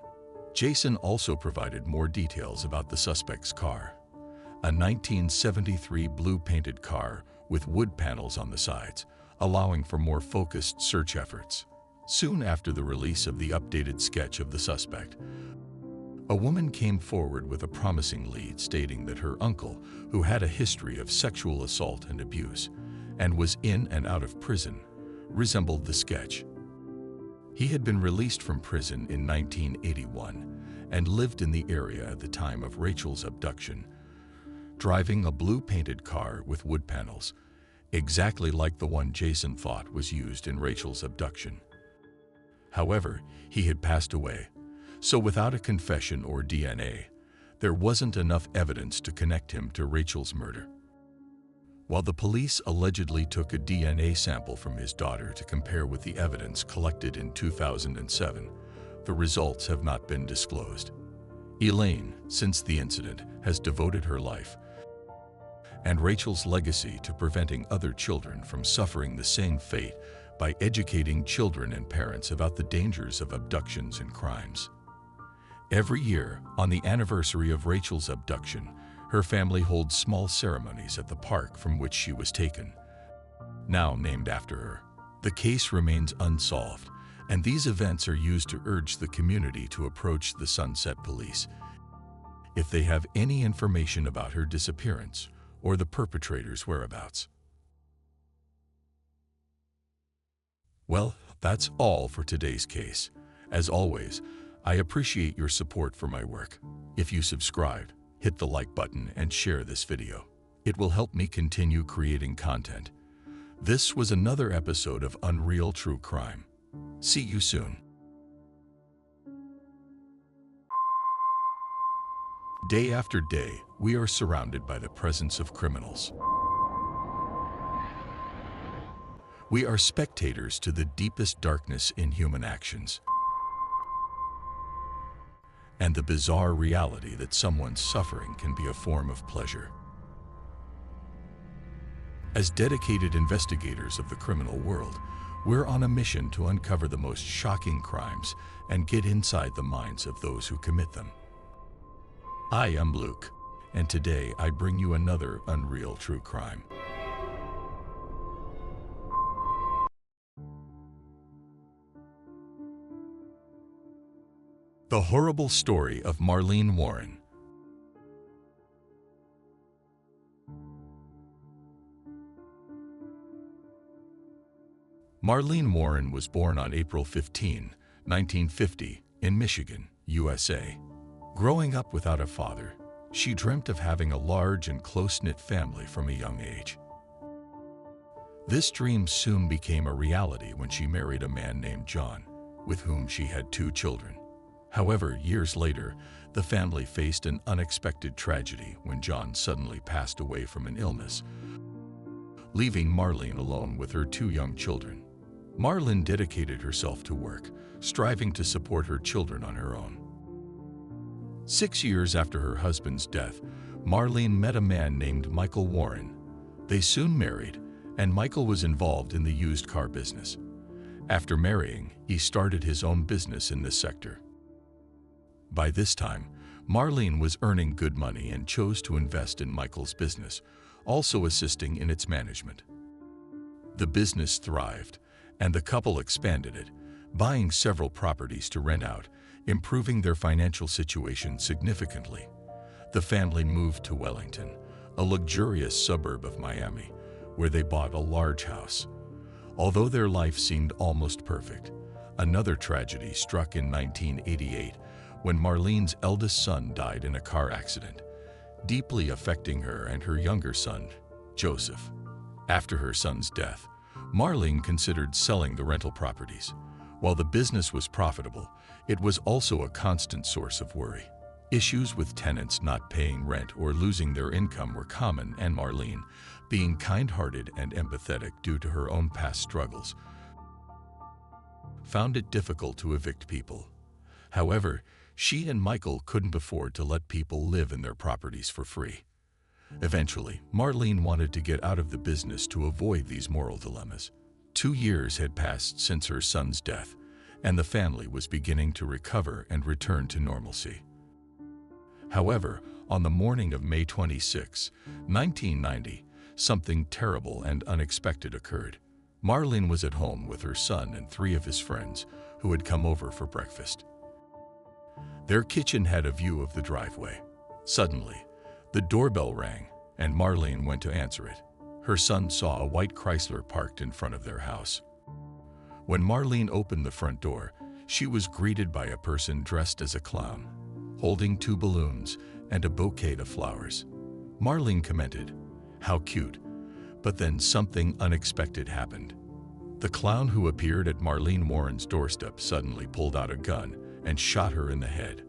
Jason also provided more details about the suspect's car, a 1973 blue-painted car with wood panels on the sides, allowing for more focused search efforts. Soon after the release of the updated sketch of the suspect, a woman came forward with a promising lead stating that her uncle, who had a history of sexual assault and abuse and was in and out of prison, resembled the sketch. He had been released from prison in 1981 and lived in the area at the time of Rachel's abduction, driving a blue-painted car with wood panels, exactly like the one Jason thought was used in Rachel's abduction. However, he had passed away, so without a confession or DNA, there wasn't enough evidence to connect him to Rachel's murder. While the police allegedly took a DNA sample from his daughter to compare with the evidence collected in 2007, the results have not been disclosed. Elaine, since the incident, has devoted her life and Rachel's legacy to preventing other children from suffering the same fate by educating children and parents about the dangers of abductions and crimes. Every year, on the anniversary of Rachel's abduction, her family holds small ceremonies at the park from which she was taken, now named after her. The case remains unsolved, and these events are used to urge the community to approach the Sunset Police if they have any information about her disappearance or the perpetrator's whereabouts. Well, that's all for today's case. As always, I appreciate your support for my work. If you subscribed, hit the like button and share this video. It will help me continue creating content. This was another episode of Unreal True Crime. See you soon. Day after day, we are surrounded by the presence of criminals. We are spectators to the deepest darkness in human actions and the bizarre reality that someone's suffering can be a form of pleasure. As dedicated investigators of the criminal world, we're on a mission to uncover the most shocking crimes and get inside the minds of those who commit them. I am Luke, and today I bring you another Unreal True Crime. The horrible story of Marlene Warren. Marlene Warren was born on April 15, 1950, in Michigan, USA. Growing up without a father, she dreamt of having a large and close-knit family from a young age. This dream soon became a reality when she married a man named John, with whom she had 2 children. However, years later, the family faced an unexpected tragedy when John suddenly passed away from an illness, leaving Marlene alone with her 2 young children. Marlene dedicated herself to work, striving to support her children on her own. 6 years after her husband's death, Marlene met a man named Michael Warren. They soon married, and Michael was involved in the used car business. After marrying, he started his own business in this sector. By this time, Marlene was earning good money and chose to invest in Michael's business, also assisting in its management. The business thrived, and the couple expanded it, buying several properties to rent out, improving their financial situation significantly. The family moved to Wellington, a luxurious suburb of Miami, where they bought a large house. Although their life seemed almost perfect, another tragedy struck in 1988 when Marlene's eldest son died in a car accident, deeply affecting her and her younger son, Joseph. After her son's death, Marlene considered selling the rental properties. While the business was profitable, it was also a constant source of worry. Issues with tenants not paying rent or losing their income were common, and Marlene, being kind-hearted and empathetic due to her own past struggles, found it difficult to evict people. However, she and Michael couldn't afford to let people live in their properties for free. Eventually, Marlene wanted to get out of the business to avoid these moral dilemmas. 2 years had passed since her son's death, and the family was beginning to recover and return to normalcy. However, on the morning of May 26, 1990, something terrible and unexpected occurred. Marlene was at home with her son and 3 of his friends who had come over for breakfast. Their kitchen had a view of the driveway. Suddenly, the doorbell rang, and Marlene went to answer it. Her son saw a white Chrysler parked in front of their house. When Marlene opened the front door, she was greeted by a person dressed as a clown, holding 2 balloons and a bouquet of flowers. Marlene commented, "How cute," but then something unexpected happened. The clown who appeared at Marlene Warren's doorstep suddenly pulled out a gun and shot her in the head.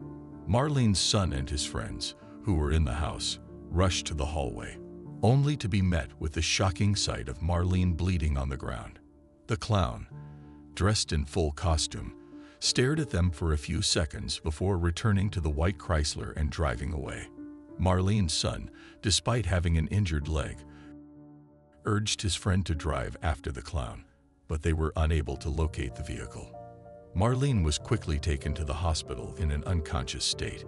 Marlene's son and his friends, who were in the house, rushed to the hallway, only to be met with the shocking sight of Marlene bleeding on the ground. The clown, dressed in full costume, stared at them for a few seconds before returning to the white Chrysler and driving away. Marlene's son, despite having an injured leg, urged his friend to drive after the clown, but they were unable to locate the vehicle. Marlene was quickly taken to the hospital in an unconscious state,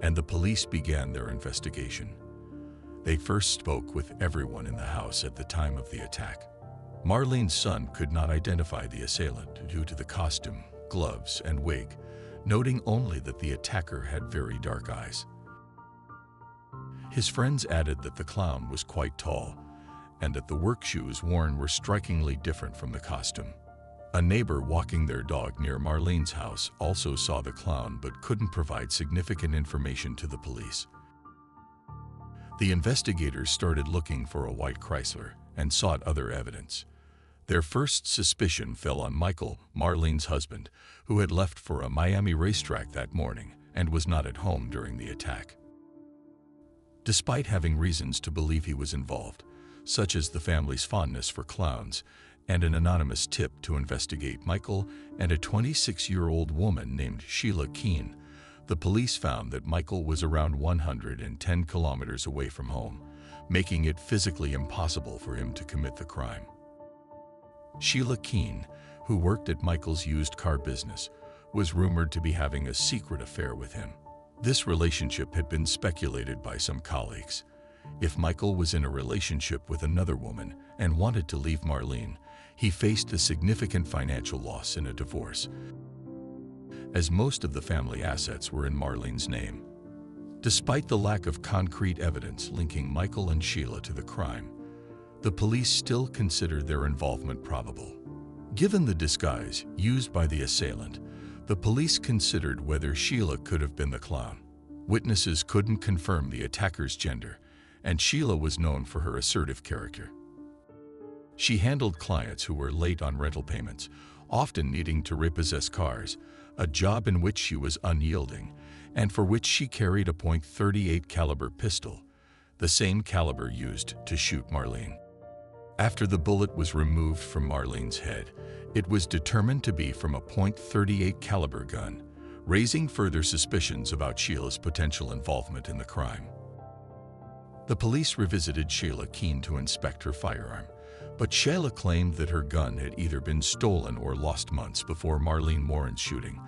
and the police began their investigation. They first spoke with everyone in the house at the time of the attack. Marlene's son could not identify the assailant due to the costume, gloves, and wig, noting only that the attacker had very dark eyes. His friends added that the clown was quite tall, and that the work shoes worn were strikingly different from the costume. A neighbor walking their dog near Marlene's house also saw the clown but couldn't provide significant information to the police. The investigators started looking for a white Chrysler and sought other evidence. Their first suspicion fell on Michael, Marlene's husband, who had left for a Miami racetrack that morning and was not at home during the attack. Despite having reasons to believe he was involved, such as the family's fondness for clowns and an anonymous tip to investigate Michael and a 26-year-old woman named Sheila Keene, the police found that Michael was around 110 kilometers away from home, making it physically impossible for him to commit the crime. Sheila Keene, who worked at Michael's used car business, was rumored to be having a secret affair with him. This relationship had been speculated by some colleagues. If Michael was in a relationship with another woman and wanted to leave Marlene, he faced a significant financial loss in a divorce, as most of the family assets were in Marlene's name. Despite the lack of concrete evidence linking Michael and Sheila to the crime, the police still considered their involvement probable. Given the disguise used by the assailant, the police considered whether Sheila could have been the clown. Witnesses couldn't confirm the attacker's gender, and Sheila was known for her assertive character. She handled clients who were late on rental payments, often needing to repossess cars, a job in which she was unyielding, and for which she carried a .38 caliber pistol, the same caliber used to shoot Marlene. After the bullet was removed from Marlene's head, it was determined to be from a .38 caliber gun, raising further suspicions about Sheila's potential involvement in the crime. The police revisited Sheila Keene to inspect her firearm, but Sheila claimed that her gun had either been stolen or lost months before Marlene Warren's shooting,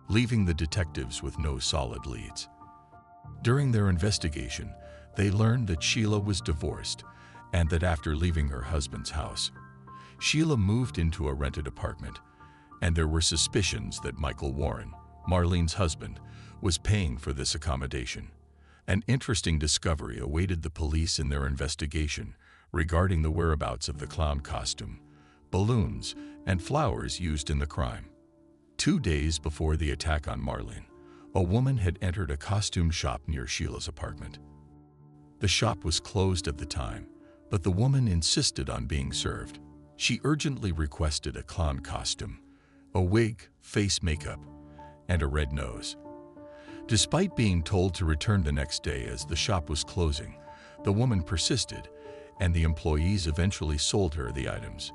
leaving the detectives with no solid leads. During their investigation, they learned that Sheila was divorced and that after leaving her husband's house, Sheila moved into a rented apartment, and there were suspicions that Michael Warren, Marlene's husband, was paying for this accommodation. An interesting discovery awaited the police in their investigation regarding the whereabouts of the clown costume, balloons, and flowers used in the crime. 2 days before the attack on Marlene, a woman had entered a costume shop near Sheila's apartment. The shop was closed at the time, but the woman insisted on being served. She urgently requested a clown costume, a wig, face makeup, and a red nose. Despite being told to return the next day as the shop was closing, the woman persisted, and the employees eventually sold her the items.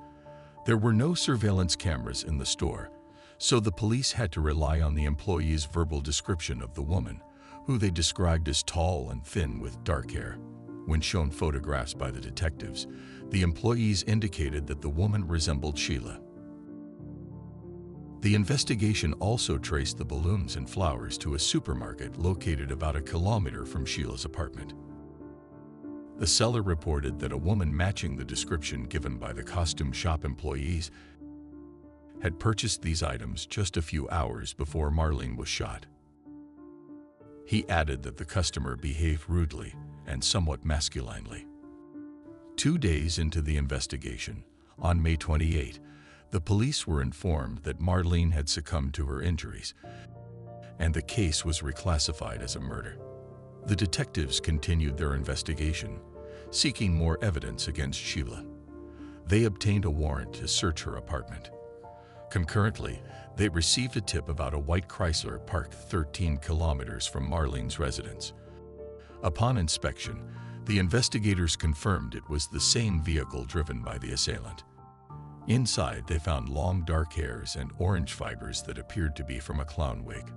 There were no surveillance cameras in the store, so the police had to rely on the employee's verbal description of the woman, who they described as tall and thin with dark hair. When shown photographs by the detectives, the employees indicated that the woman resembled Sheila. The investigation also traced the balloons and flowers to a supermarket located about 1 kilometer from Sheila's apartment. The seller reported that a woman matching the description given by the costume shop employees had purchased these items just a few hours before Marlene was shot. He added that the customer behaved rudely and somewhat masculinely. 2 days into the investigation, on May 28, the police were informed that Marlene had succumbed to her injuries, and the case was reclassified as a murder. The detectives continued their investigation, seeking more evidence against Sheila. They obtained a warrant to search her apartment. Concurrently, they received a tip about a white Chrysler parked 13 kilometers from Marlene's residence. Upon inspection, the investigators confirmed it was the same vehicle driven by the assailant. Inside, they found long dark hairs and orange fibers that appeared to be from a clown wig.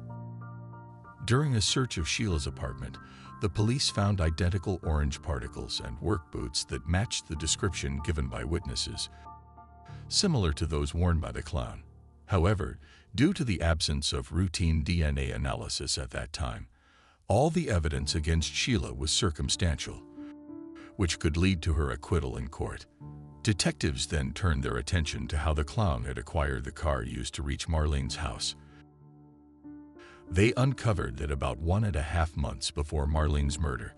During a search of Sheila's apartment, the police found identical orange particles and work boots that matched the description given by witnesses, similar to those worn by the clown. However, due to the absence of routine DNA analysis at that time, all the evidence against Sheila was circumstantial, which could lead to her acquittal in court. Detectives then turned their attention to how the clown had acquired the car used to reach Marlene's house. They uncovered that about 1.5 months before Marlene's murder,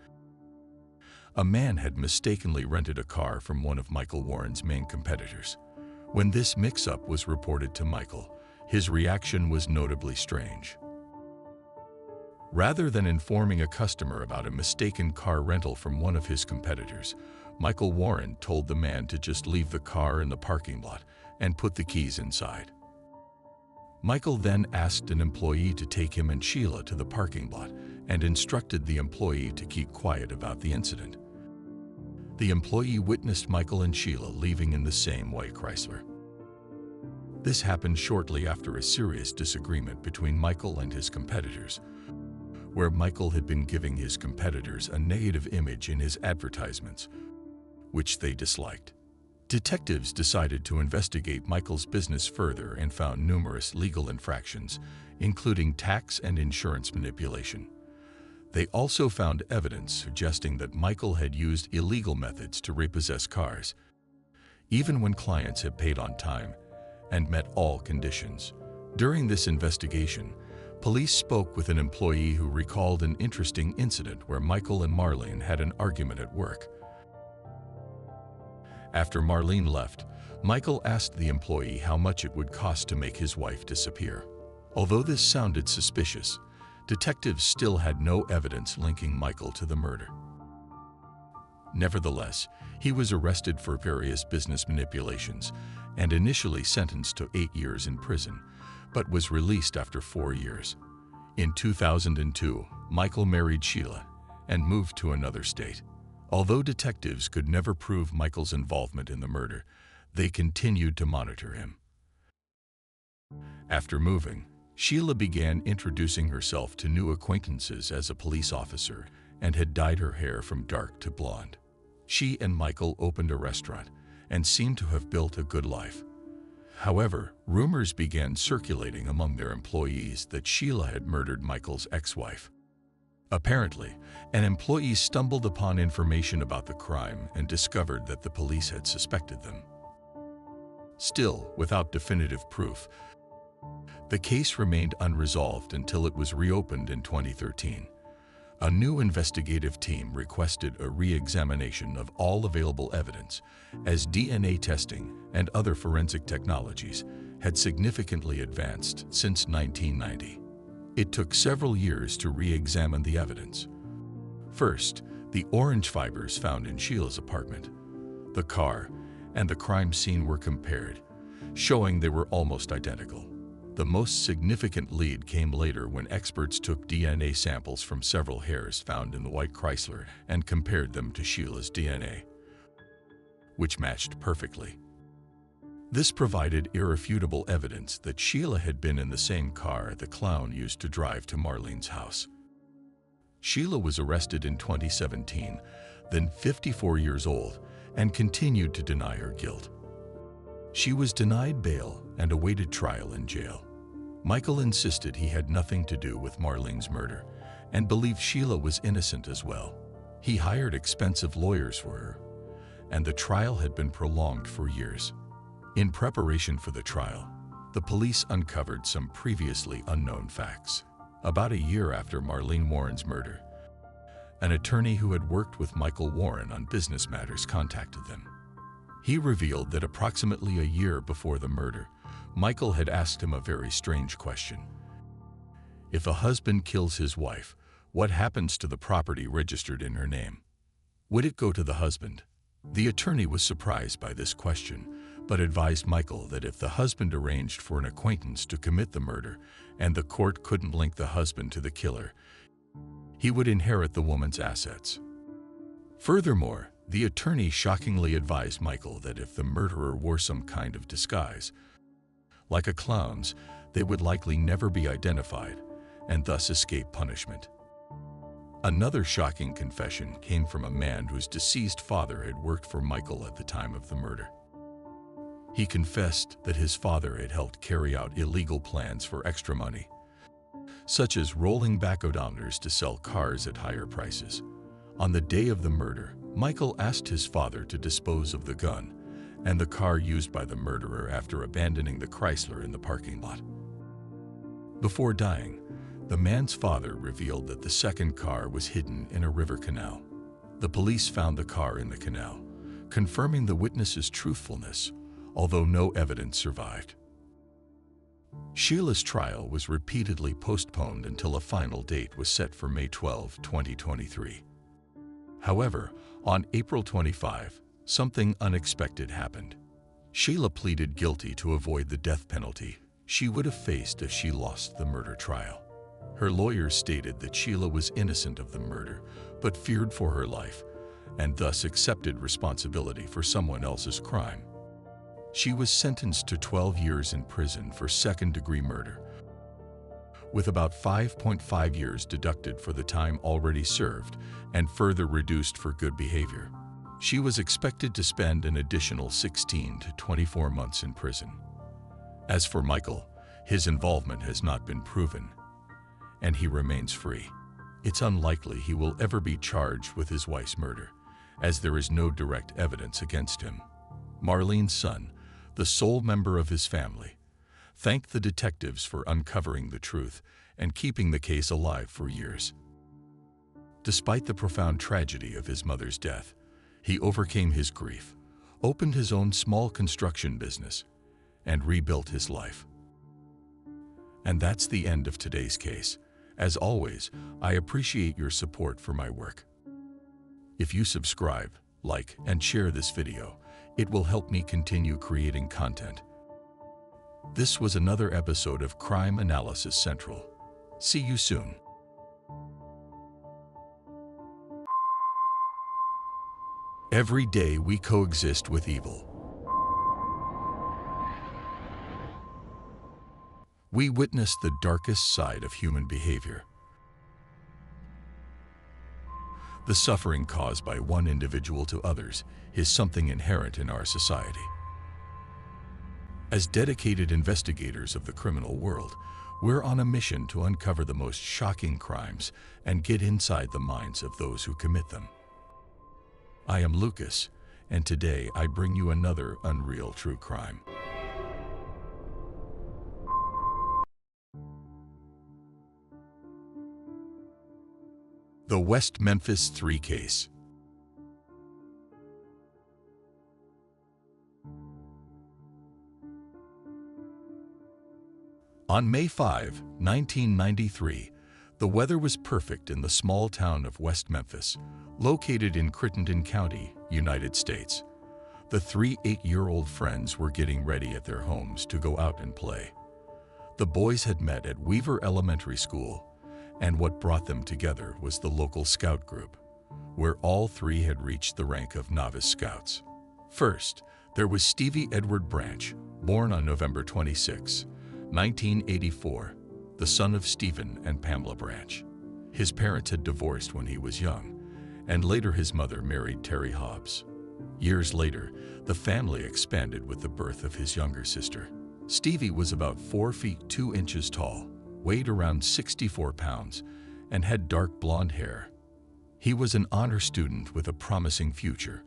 a man had mistakenly rented a car from one of Michael Warren's main competitors. When this mix-up was reported to Michael, his reaction was notably strange. Rather than informing a customer about a mistaken car rental from one of his competitors, Michael Warren told the man to just leave the car in the parking lot and put the keys inside. Michael then asked an employee to take him and Sheila to the parking lot and instructed the employee to keep quiet about the incident. The employee witnessed Michael and Sheila leaving in the same white Chrysler. This happened shortly after a serious disagreement between Michael and his competitors, where Michael had been giving his competitors a negative image in his advertisements, which they disliked. Detectives decided to investigate Michael's business further and found numerous legal infractions, including tax and insurance manipulation. They also found evidence suggesting that Michael had used illegal methods to repossess cars, even when clients had paid on time and met all conditions. During this investigation, police spoke with an employee who recalled an interesting incident where Michael and Marlene had an argument at work. After Marlene left, Michael asked the employee how much it would cost to make his wife disappear. Although this sounded suspicious, detectives still had no evidence linking Michael to the murder. Nevertheless, he was arrested for various business manipulations and initially sentenced to 8 years in prison, but was released after 4 years. In 2002, Michael married Sheila and moved to another state. Although detectives could never prove Michael's involvement in the murder, they continued to monitor him. After moving, Sheila began introducing herself to new acquaintances as a police officer and had dyed her hair from dark to blonde. She and Michael opened a restaurant and seemed to have built a good life. However, rumors began circulating among their employees that Sheila had murdered Michael's ex-wife. Apparently, an employee stumbled upon information about the crime and discovered that the police had suspected them. Still, without definitive proof, the case remained unresolved until it was reopened in 2013. A new investigative team requested a re-examination of all available evidence, as DNA testing and other forensic technologies had significantly advanced since 1990. It took several years to re-examine the evidence. First, the orange fibers found in Sheila's apartment, the car, and the crime scene were compared, showing they were almost identical. The most significant lead came later when experts took DNA samples from several hairs found in the white Chrysler and compared them to Sheila's DNA, which matched perfectly. This provided irrefutable evidence that Sheila had been in the same car the clown used to drive to Marlene's house. Sheila was arrested in 2017, then 54 years old, and continued to deny her guilt. She was denied bail and awaited trial in jail. Michael insisted he had nothing to do with Marlene's murder and believed Sheila was innocent as well. He hired expensive lawyers for her, and the trial had been prolonged for years. In preparation for the trial, the police uncovered some previously unknown facts. About a year after Marlene Warren's murder, an attorney who had worked with Michael Warren on business matters contacted them. He revealed that approximately a year before the murder, Michael had asked him a very strange question. If a husband kills his wife, what happens to the property registered in her name? Would it go to the husband? The attorney was surprised by this question, but advised Michael that if the husband arranged for an acquaintance to commit the murder and the court couldn't link the husband to the killer, he would inherit the woman's assets. Furthermore, the attorney shockingly advised Michael that if the murderer wore some kind of disguise, like a clown's, they would likely never be identified and thus escape punishment. Another shocking confession came from a man whose deceased father had worked for Michael at the time of the murder. He confessed that his father had helped carry out illegal plans for extra money, such as rolling back odometers to sell cars at higher prices. On the day of the murder, Michael asked his father to dispose of the gun and the car used by the murderer after abandoning the Chrysler in the parking lot. Before dying, the man's father revealed that the second car was hidden in a river canal. The police found the car in the canal, confirming the witness's truthfulness, although no evidence survived. Sheila's trial was repeatedly postponed until a final date was set for May 12, 2023. However, on April 25, something unexpected happened. Sheila pleaded guilty to avoid the death penalty she would have faced if she lost the murder trial. Her lawyers stated that Sheila was innocent of the murder, but feared for her life, and thus accepted responsibility for someone else's crime. She was sentenced to 12 years in prison for second-degree murder, with about 5.5 years deducted for the time already served and further reduced for good behavior. She was expected to spend an additional 16 to 24 months in prison. As for Michael, his involvement has not been proven, and he remains free. It's unlikely he will ever be charged with his wife's murder, as there is no direct evidence against him. Marlene's son, the sole member of his family, thanked the detectives for uncovering the truth and keeping the case alive for years. Despite the profound tragedy of his mother's death, he overcame his grief, opened his own small construction business, and rebuilt his life. And that's the end of today's case. As always, I appreciate your support for my work. If you subscribe, like, and share this video, it will help me continue creating content. This was another episode of Crime Analysis Central. See you soon. Every day we coexist with evil. We witness the darkest side of human behavior. The suffering caused by one individual to others is something inherent in our society. As dedicated investigators of the criminal world, we're on a mission to uncover the most shocking crimes and get inside the minds of those who commit them. I am Lucas, and today I bring you another unreal true crime. The West Memphis 3 case. On May 5, 1993, the weather was perfect in the small town of West Memphis, located in Crittenden County, United States. The 3 8-year-old friends were getting ready at their homes to go out and play. The boys had met at Weaver Elementary School, and what brought them together was the local scout group, where all 3 had reached the rank of novice scouts. First, there was Stevie Edward Branch, born on November 26, 1984, the son of Stephen and Pamela Branch. His parents had divorced when he was young, and later his mother married Terry Hobbs. Years later, the family expanded with the birth of his younger sister. Stevie was about 4 feet 2 inches tall, weighed around 64 pounds, and had dark blonde hair. He was an honor student with a promising future,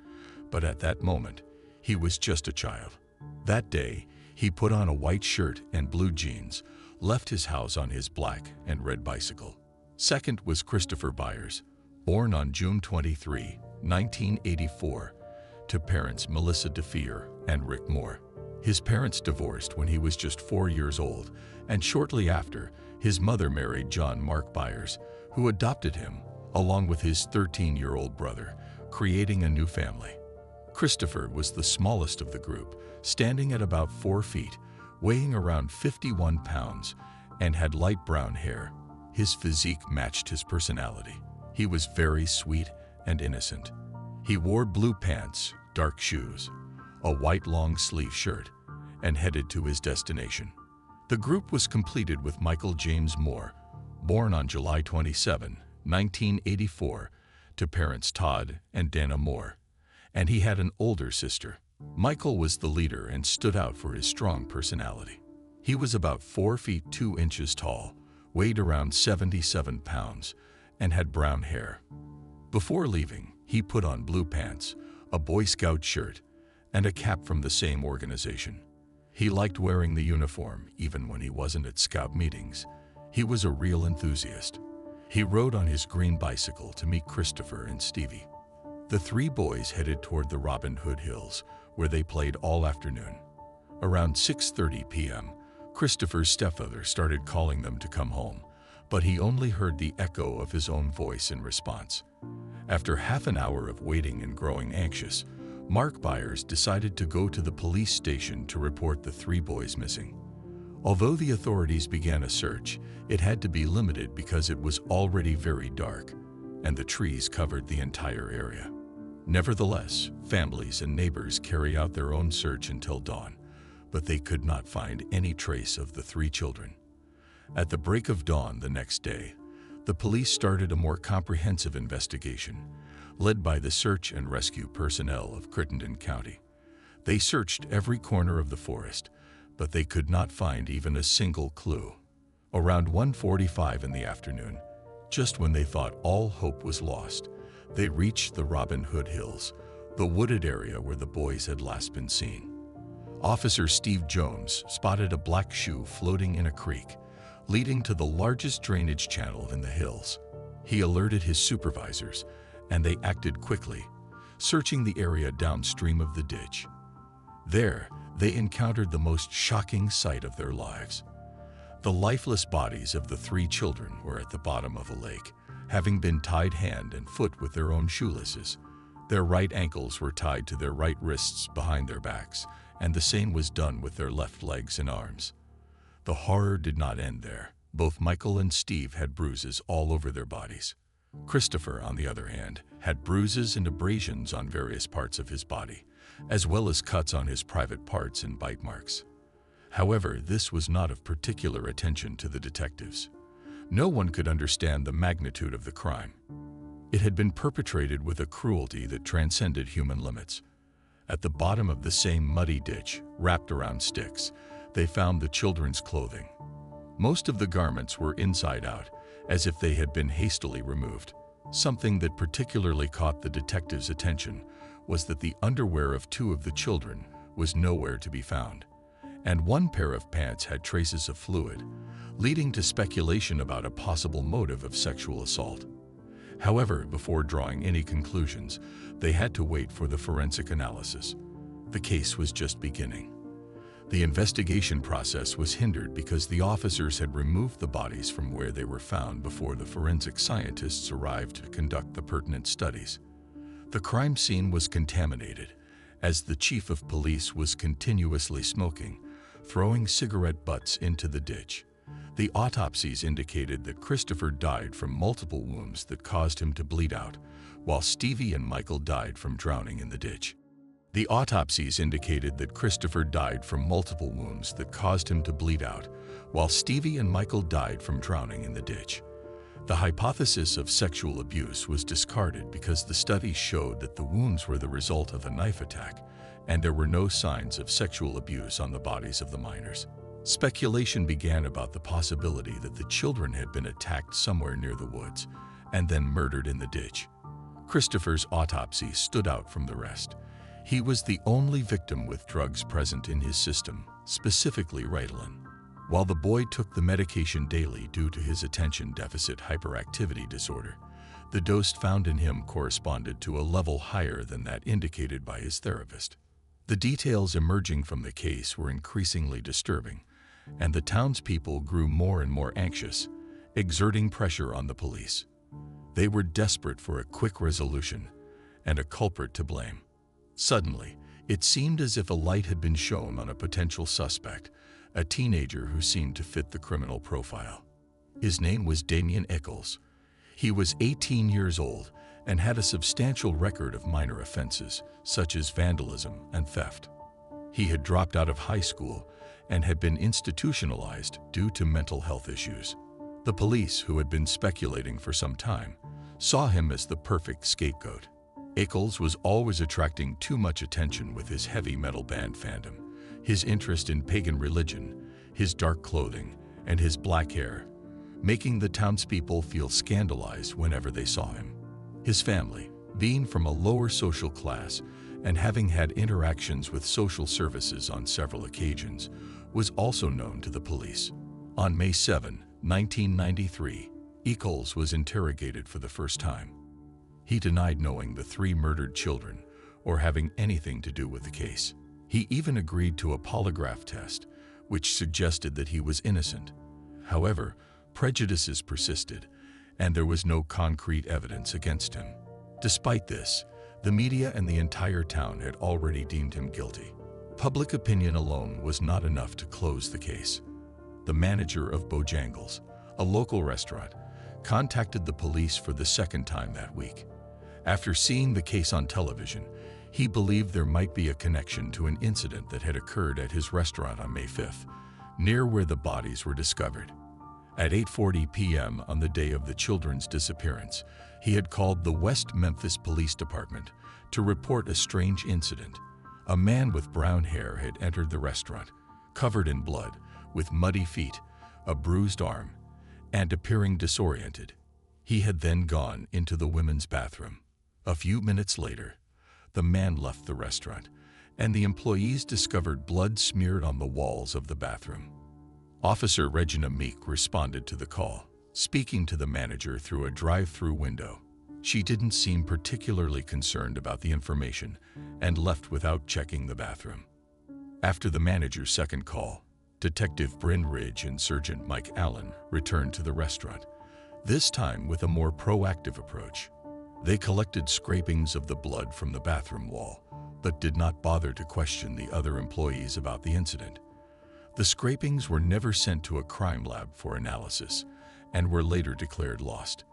but at that moment, he was just a child. That day, he put on a white shirt and blue jeans, left his house on his black and red bicycle. Second was Christopher Byers, born on June 23, 1984, to parents Melissa DeFeer and Rick Moore. His parents divorced when he was just 4 years old, and shortly after, his mother married John Mark Byers, who adopted him, along with his 13-year-old brother, creating a new family. Christopher was the smallest of the group, standing at about 4 feet, weighing around 51 pounds, and had light brown hair. His physique matched his personality. He was very sweet and innocent. He wore blue pants, dark shoes, a white long-sleeve shirt, and headed to his destination. The group was completed with Michael James Moore, born on July 27, 1984, to parents Todd and Dana Moore, and he had an older sister. Michael was the leader and stood out for his strong personality. He was about 4 feet 2 inches tall, weighed around 77 pounds, and had brown hair. Before leaving, he put on blue pants, a Boy Scout shirt, and a cap from the same organization. He liked wearing the uniform even when he wasn't at scout meetings. He was a real enthusiast. He rode on his green bicycle to meet Christopher and Stevie. The 3 boys headed toward the Robin Hood Hills, where they played all afternoon. Around 6:30 p.m., Christopher's stepfather started calling them to come home, but he only heard the echo of his own voice in response. After half an hour of waiting and growing anxious, Mark Byers decided to go to the police station to report the 3 boys missing. Although the authorities began a search, it had to be limited because it was already very dark, and the trees covered the entire area. Nevertheless, families and neighbors carried out their own search until dawn, but they could not find any trace of the 3 children. At the break of dawn the next day, the police started a more comprehensive investigation, led by the search and rescue personnel of Crittenden County. They searched every corner of the forest, but they could not find even a single clue. Around 1:45 in the afternoon, just when they thought all hope was lost, they reached the Robin Hood Hills, the wooded area where the boys had last been seen. Officer Steve Jones spotted a black shoe floating in a creek, leading to the largest drainage channel in the hills. He alerted his supervisors, and they acted quickly, searching the area downstream of the ditch. There, they encountered the most shocking sight of their lives. The lifeless bodies of the 3 children were at the bottom of a lake, having been tied hand and foot with their own shoelaces. Their right ankles were tied to their right wrists behind their backs, and the same was done with their left legs and arms. The horror did not end there. Both Michael and Steve had bruises all over their bodies. Christopher, on the other hand, had bruises and abrasions on various parts of his body, as well as cuts on his private parts and bite marks. However, this was not of particular attention to the detectives. No one could understand the magnitude of the crime. It had been perpetrated with a cruelty that transcended human limits. At the bottom of the same muddy ditch, wrapped around sticks, they found the children's clothing. Most of the garments were inside out, as if they had been hastily removed. Something that particularly caught the detectives' attention was that the underwear of 2 of the children was nowhere to be found, and 1 pair of pants had traces of fluid, leading to speculation about a possible motive of sexual assault. However, before drawing any conclusions, they had to wait for the forensic analysis. The case was just beginning. The investigation process was hindered because the officers had removed the bodies from where they were found before the forensic scientists arrived to conduct the pertinent studies. The crime scene was contaminated, as the chief of police was continuously smoking, throwing cigarette butts into the ditch. The autopsies indicated that Christopher died from multiple wounds that caused him to bleed out, while Stevie and Michael died from drowning in the ditch. The autopsies indicated that Christopher died from multiple wounds that caused him to bleed out, while Stevie and Michael died from drowning in the ditch. The hypothesis of sexual abuse was discarded because the studies showed that the wounds were the result of a knife attack, and there were no signs of sexual abuse on the bodies of the minors. Speculation began about the possibility that the children had been attacked somewhere near the woods and then murdered in the ditch. Christopher's autopsy stood out from the rest. He was the only victim with drugs present in his system, specifically Ritalin. While the boy took the medication daily due to his attention deficit hyperactivity disorder, the dose found in him corresponded to a level higher than that indicated by his therapist. The details emerging from the case were increasingly disturbing, and the townspeople grew more and more anxious, exerting pressure on the police. They were desperate for a quick resolution and a culprit to blame. Suddenly, it seemed as if a light had been shown on a potential suspect, a teenager who seemed to fit the criminal profile. His name was Damien Eccles. He was 18 years old and had a substantial record of minor offenses, such as vandalism and theft. He had dropped out of high school and had been institutionalized due to mental health issues. The police, who had been speculating for some time, saw him as the perfect scapegoat. Eccles was always attracting too much attention with his heavy metal band fandom, his interest in pagan religion, his dark clothing, and his black hair, making the townspeople feel scandalized whenever they saw him. His family, being from a lower social class and having had interactions with social services on several occasions, was also known to the police. On May 7, 1993, Eccles was interrogated for the first time. He denied knowing the 3 murdered children or having anything to do with the case. He even agreed to a polygraph test, which suggested that he was innocent. However, prejudices persisted, and there was no concrete evidence against him. Despite this, the media and the entire town had already deemed him guilty. Public opinion alone was not enough to close the case. The manager of Bojangles, a local restaurant, contacted the police for the second time that week. After seeing the case on television, he believed there might be a connection to an incident that had occurred at his restaurant on May 5th, near where the bodies were discovered. At 8:40 p.m. on the day of the children's disappearance, he had called the West Memphis Police Department to report a strange incident. A man with brown hair had entered the restaurant, covered in blood, with muddy feet, a bruised arm, and appearing disoriented. He had then gone into the women's bathroom. A few minutes later, the man left the restaurant, and the employees discovered blood smeared on the walls of the bathroom. Officer Regina Meek responded to the call, speaking to the manager through a drive-through window. She didn't seem particularly concerned about the information and left without checking the bathroom. After the manager's second call, Detective Bryn Ridge and Sergeant Mike Allen returned to the restaurant, this time with a more proactive approach. They collected scrapings of the blood from the bathroom wall, but did not bother to question the other employees about the incident. The scrapings were never sent to a crime lab for analysis and were later declared lost.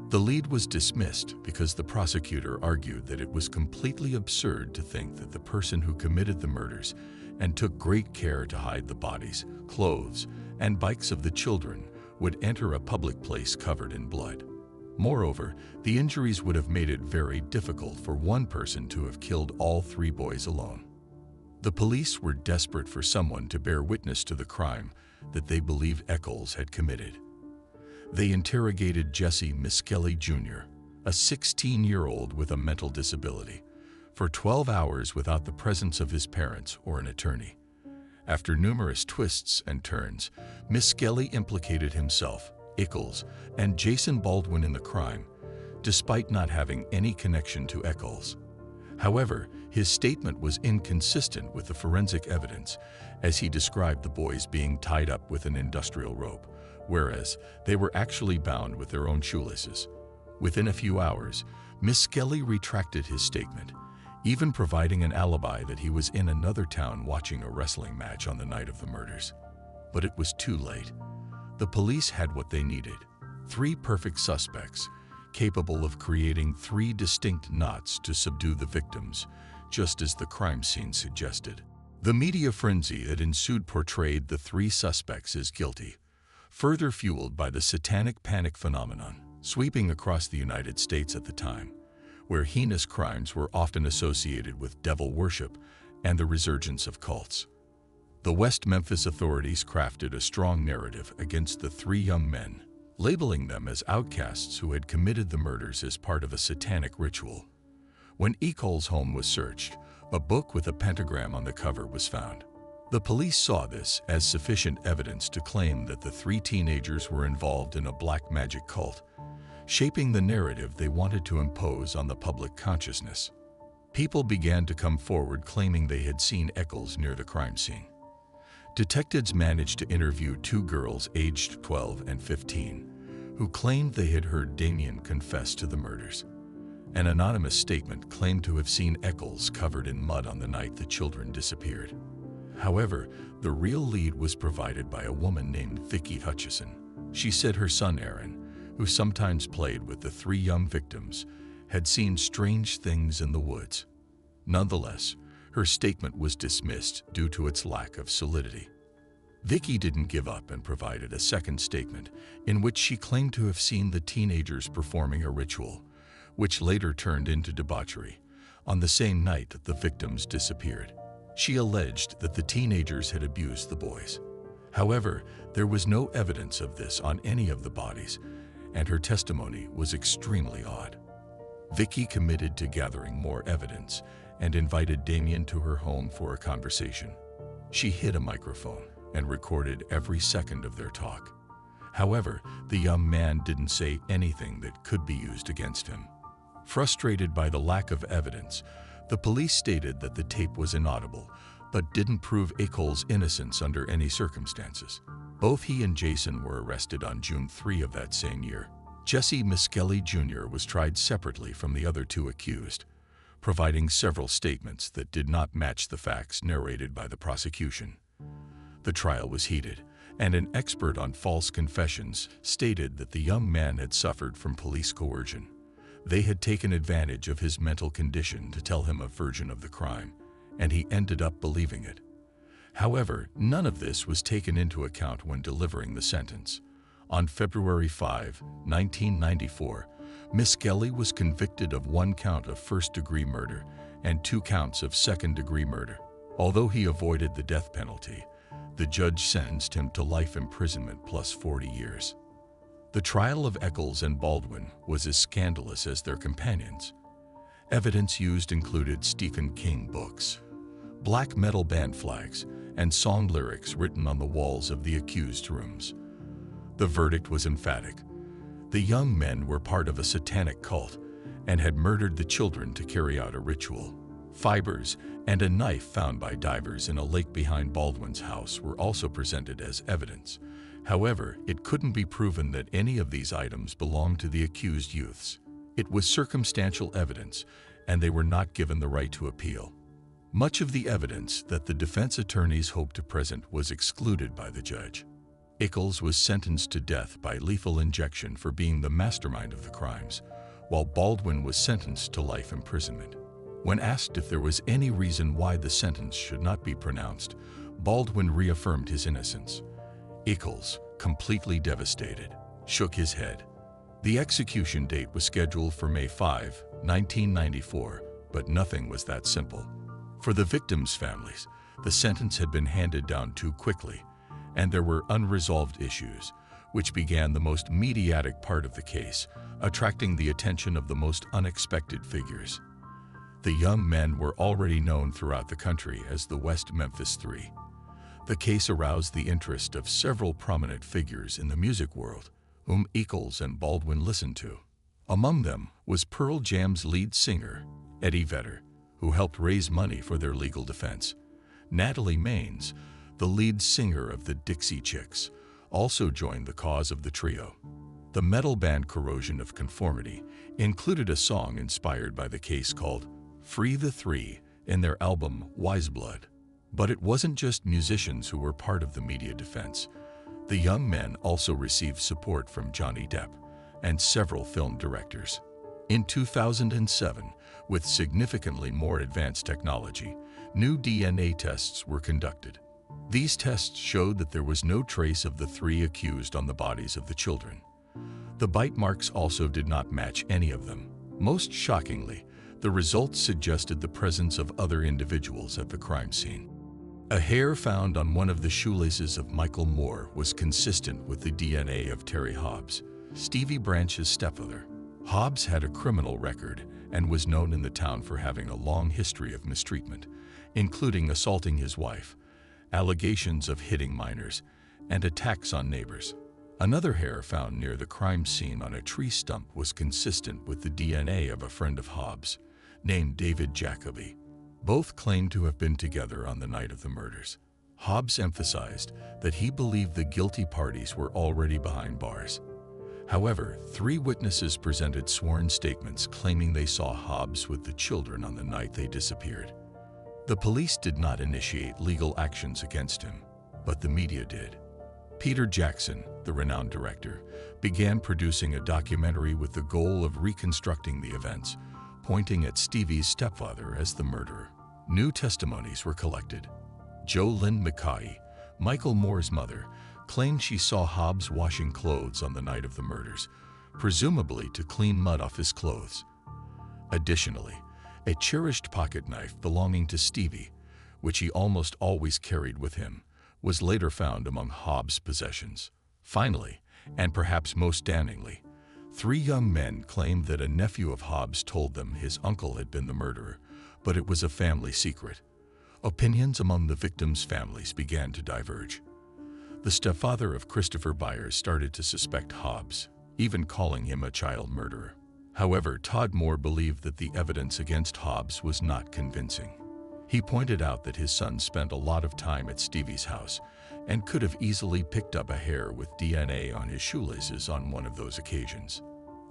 The lead was dismissed because the prosecutor argued that it was completely absurd to think that the person who committed the murders and took great care to hide the bodies, clothes, and bikes of the children would enter a public place covered in blood. Moreover, the injuries would have made it very difficult for one person to have killed all 3 boys alone. The police were desperate for someone to bear witness to the crime that they believed Eccles had committed. They interrogated Jesse Miskelly Jr., a 16-year-old with a mental disability, for 12 hours without the presence of his parents or an attorney. After numerous twists and turns, Miskelly implicated himself, Eccles, and Jason Baldwin in the crime, despite not having any connection to Eccles. However, his statement was inconsistent with the forensic evidence, as he described the boys being tied up with an industrial rope, whereas they were actually bound with their own shoelaces. Within a few hours, Miskelly retracted his statement, even providing an alibi that he was in another town watching a wrestling match on the night of the murders. But it was too late. The police had what they needed: 3 perfect suspects, capable of creating 3 distinct knots to subdue the victims, just as the crime scene suggested. The media frenzy that ensued portrayed the 3 suspects as guilty, further fueled by the satanic panic phenomenon sweeping across the United States at the time, where heinous crimes were often associated with devil worship and the resurgence of cults. The West Memphis authorities crafted a strong narrative against the 3 young men, labeling them as outcasts who had committed the murders as part of a satanic ritual. When Eccles' home was searched, a book with a pentagram on the cover was found. The police saw this as sufficient evidence to claim that the 3 teenagers were involved in a black magic cult, shaping the narrative they wanted to impose on the public consciousness. People began to come forward claiming they had seen Eccles near the crime scene. Detectives managed to interview 2 girls aged 12 and 15 who claimed they had heard Damien confess to the murders. An anonymous statement claimed to have seen Eccles covered in mud on the night the children disappeared. However, the real lead was provided by a woman named Vicki Hutchison. She said her son Aaron, who sometimes played with the 3 young victims, had seen strange things in the woods. Nonetheless, her statement was dismissed due to its lack of solidity. Vicki didn't give up and provided a second statement in which she claimed to have seen the teenagers performing a ritual, which later turned into debauchery, on the same night that the victims disappeared. She alleged that the teenagers had abused the boys. However, there was no evidence of this on any of the bodies, and her testimony was extremely odd. Vicki committed to gathering more evidence and invited Damien to her home for a conversation. She hid a microphone and recorded every second of their talk. However, the young man didn't say anything that could be used against him. Frustrated by the lack of evidence, the police stated that the tape was inaudible, but didn't prove Eccles' innocence under any circumstances. Both he and Jason were arrested on June 3 of that same year. Jesse Miskelly Jr. was tried separately from the other 2 accused, providing several statements that did not match the facts narrated by the prosecution. The trial was heated, and an expert on false confessions stated that the young man had suffered from police coercion. They had taken advantage of his mental condition to tell him a version of the crime, and he ended up believing it. However, none of this was taken into account when delivering the sentence. On February 5, 1994, Miskelly was convicted of 1 count of first-degree murder and 2 counts of second-degree murder. Although he avoided the death penalty, the judge sentenced him to life imprisonment plus 40 years. The trial of Eccles and Baldwin was as scandalous as their companions. Evidence used included Stephen King books, black metal band flags, and song lyrics written on the walls of the accused rooms. The verdict was emphatic. The young men were part of a satanic cult and had murdered the children to carry out a ritual. Fibers and a knife found by divers in a lake behind Baldwin's house were also presented as evidence. However, it couldn't be proven that any of these items belonged to the accused youths. It was circumstantial evidence, and they were not given the right to appeal. Much of the evidence that the defense attorneys hoped to present was excluded by the judge. Eccles was sentenced to death by lethal injection for being the mastermind of the crimes, while Baldwin was sentenced to life imprisonment. When asked if there was any reason why the sentence should not be pronounced, Baldwin reaffirmed his innocence. Eccles, completely devastated, shook his head. The execution date was scheduled for May 5, 1994, but nothing was that simple. For the victims' families, the sentence had been handed down too quickly, and there were unresolved issues, which began the most mediatic part of the case, attracting the attention of the most unexpected figures. The young men were already known throughout the country as the West Memphis Three. The case aroused the interest of several prominent figures in the music world, whom Eccles and Baldwin listened to. Among them was Pearl Jam's lead singer, Eddie Vedder, who helped raise money for their legal defense. Natalie Maines, the lead singer of the Dixie Chicks, also joined the cause of the trio. The metal band Corrosion of Conformity included a song inspired by the case called Free the Three in their album Wise Blood. But it wasn't just musicians who were part of the media defense. The young men also received support from Johnny Depp and several film directors. In 2007, with significantly more advanced technology, new DNA tests were conducted. These tests showed that there was no trace of the three accused on the bodies of the children. The bite marks also did not match any of them. Most shockingly, the results suggested the presence of other individuals at the crime scene. A hair found on one of the shoelaces of Michael Moore was consistent with the DNA of Terry Hobbs, Stevie Branch's stepfather. Hobbs had a criminal record and was known in the town for having a long history of mistreatment, including assaulting his wife, allegations of hitting minors, and attacks on neighbors. Another hair found near the crime scene on a tree stump was consistent with the DNA of a friend of Hobbs, named David Jacoby. Both claimed to have been together on the night of the murders. Hobbs emphasized that he believed the guilty parties were already behind bars. However, 3 witnesses presented sworn statements claiming they saw Hobbs with the children on the night they disappeared. The police did not initiate legal actions against him, but the media did. Peter Jackson, the renowned director, began producing a documentary with the goal of reconstructing the events, pointing at Stevie's stepfather as the murderer. New testimonies were collected. Jo Lynn Mackay, Michael Moore's mother, claimed she saw Hobbs washing clothes on the night of the murders, presumably to clean mud off his clothes. Additionally, a cherished pocket knife belonging to Stevie, which he almost always carried with him, was later found among Hobbs' possessions. Finally, and perhaps most damningly, 3 young men claimed that a nephew of Hobbs told them his uncle had been the murderer, but it was a family secret. Opinions among the victims' families began to diverge. The stepfather of Christopher Byers started to suspect Hobbs, even calling him a child murderer. However, Todd Moore believed that the evidence against Hobbs was not convincing. He pointed out that his son spent a lot of time at Stevie's house and could have easily picked up a hair with DNA on his shoelaces on one of those occasions.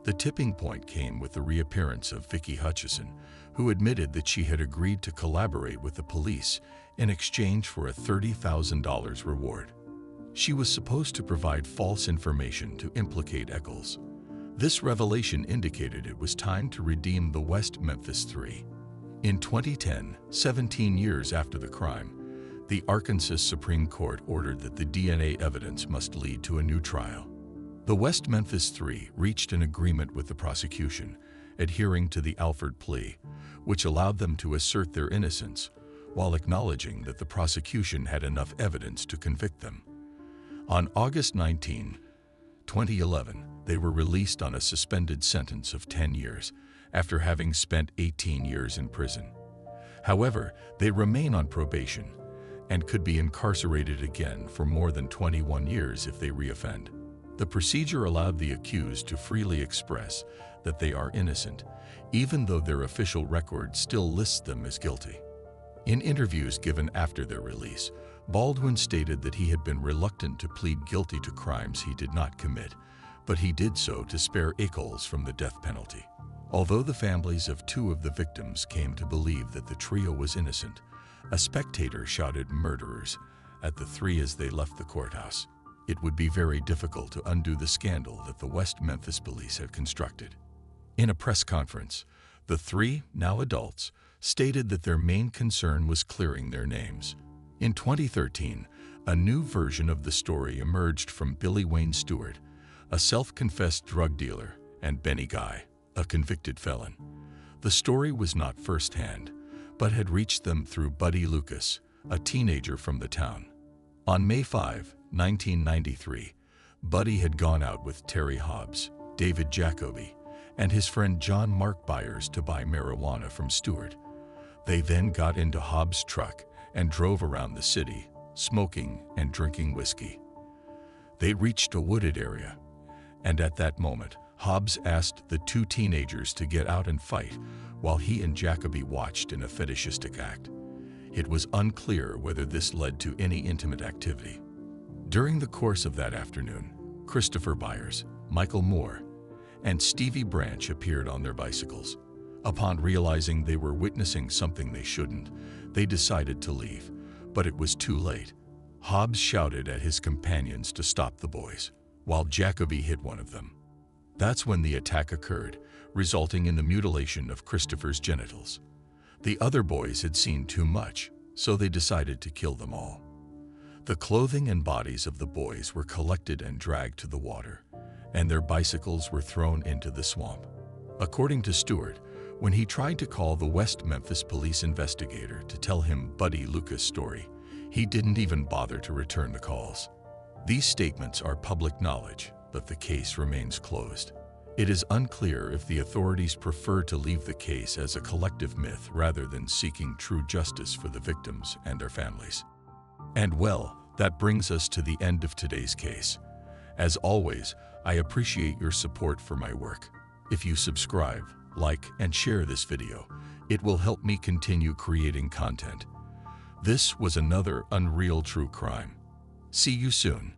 The tipping point came with the reappearance of Vicky Hutchison, who admitted that she had agreed to collaborate with the police in exchange for a $30,000 reward. She was supposed to provide false information to implicate Eccles. This revelation indicated it was time to redeem the West Memphis Three. In 2010, 17 years after the crime, the Arkansas Supreme Court ordered that the DNA evidence must lead to a new trial. The West Memphis Three reached an agreement with the prosecution, adhering to the Alford plea, which allowed them to assert their innocence, while acknowledging that the prosecution had enough evidence to convict them. On August 19, 2011, they were released on a suspended sentence of 10 years, after having spent 18 years in prison. However, they remain on probation and could be incarcerated again for more than 21 years if they reoffend. The procedure allowed the accused to freely express that they are innocent, even though their official record still lists them as guilty. In interviews given after their release, Baldwin stated that he had been reluctant to plead guilty to crimes he did not commit, but he did so to spare Eccles from the death penalty. Although the families of 2 of the victims came to believe that the trio was innocent, a spectator shouted "murderers" at the 3 as they left the courthouse. It would be very difficult to undo the scandal that the West Memphis police had constructed. In a press conference, the 3, now adults, stated that their main concern was clearing their names. In 2013, a new version of the story emerged from Billy Wayne Stewart, a self-confessed drug dealer, and Benny Guy, a convicted felon. The story was not firsthand, but had reached them through Buddy Lucas, a teenager from the town. On May 5, 1993, Buddy had gone out with Terry Hobbs, David Jacoby, and his friend John Mark Byers to buy marijuana from Stewart. They then got into Hobbs' truck and drove around the city, smoking and drinking whiskey. They reached a wooded area, and at that moment, Hobbs asked the two teenagers to get out and fight while he and Jacoby watched in a fetishistic act. It was unclear whether this led to any intimate activity. During the course of that afternoon, Christopher Byers, Michael Moore, and Stevie Branch appeared on their bicycles. Upon realizing they were witnessing something they shouldn't, they decided to leave, but it was too late. Hobbs shouted at his companions to stop the boys, while Jacoby hit one of them. That's when the attack occurred, resulting in the mutilation of Christopher's genitals. The other boys had seen too much, so they decided to kill them all. The clothing and bodies of the boys were collected and dragged to the water, and their bicycles were thrown into the swamp. According to Stewart, when he tried to call the West Memphis police investigator to tell him Buddy Lucas' story, he didn't even bother to return the calls. These statements are public knowledge, but the case remains closed. It is unclear if the authorities prefer to leave the case as a collective myth rather than seeking true justice for the victims and their families. And well, that brings us to the end of today's case. As always, I appreciate your support for my work. If you subscribe, like, and share this video, it will help me continue creating content. This was another Unreal True Crime. See you soon.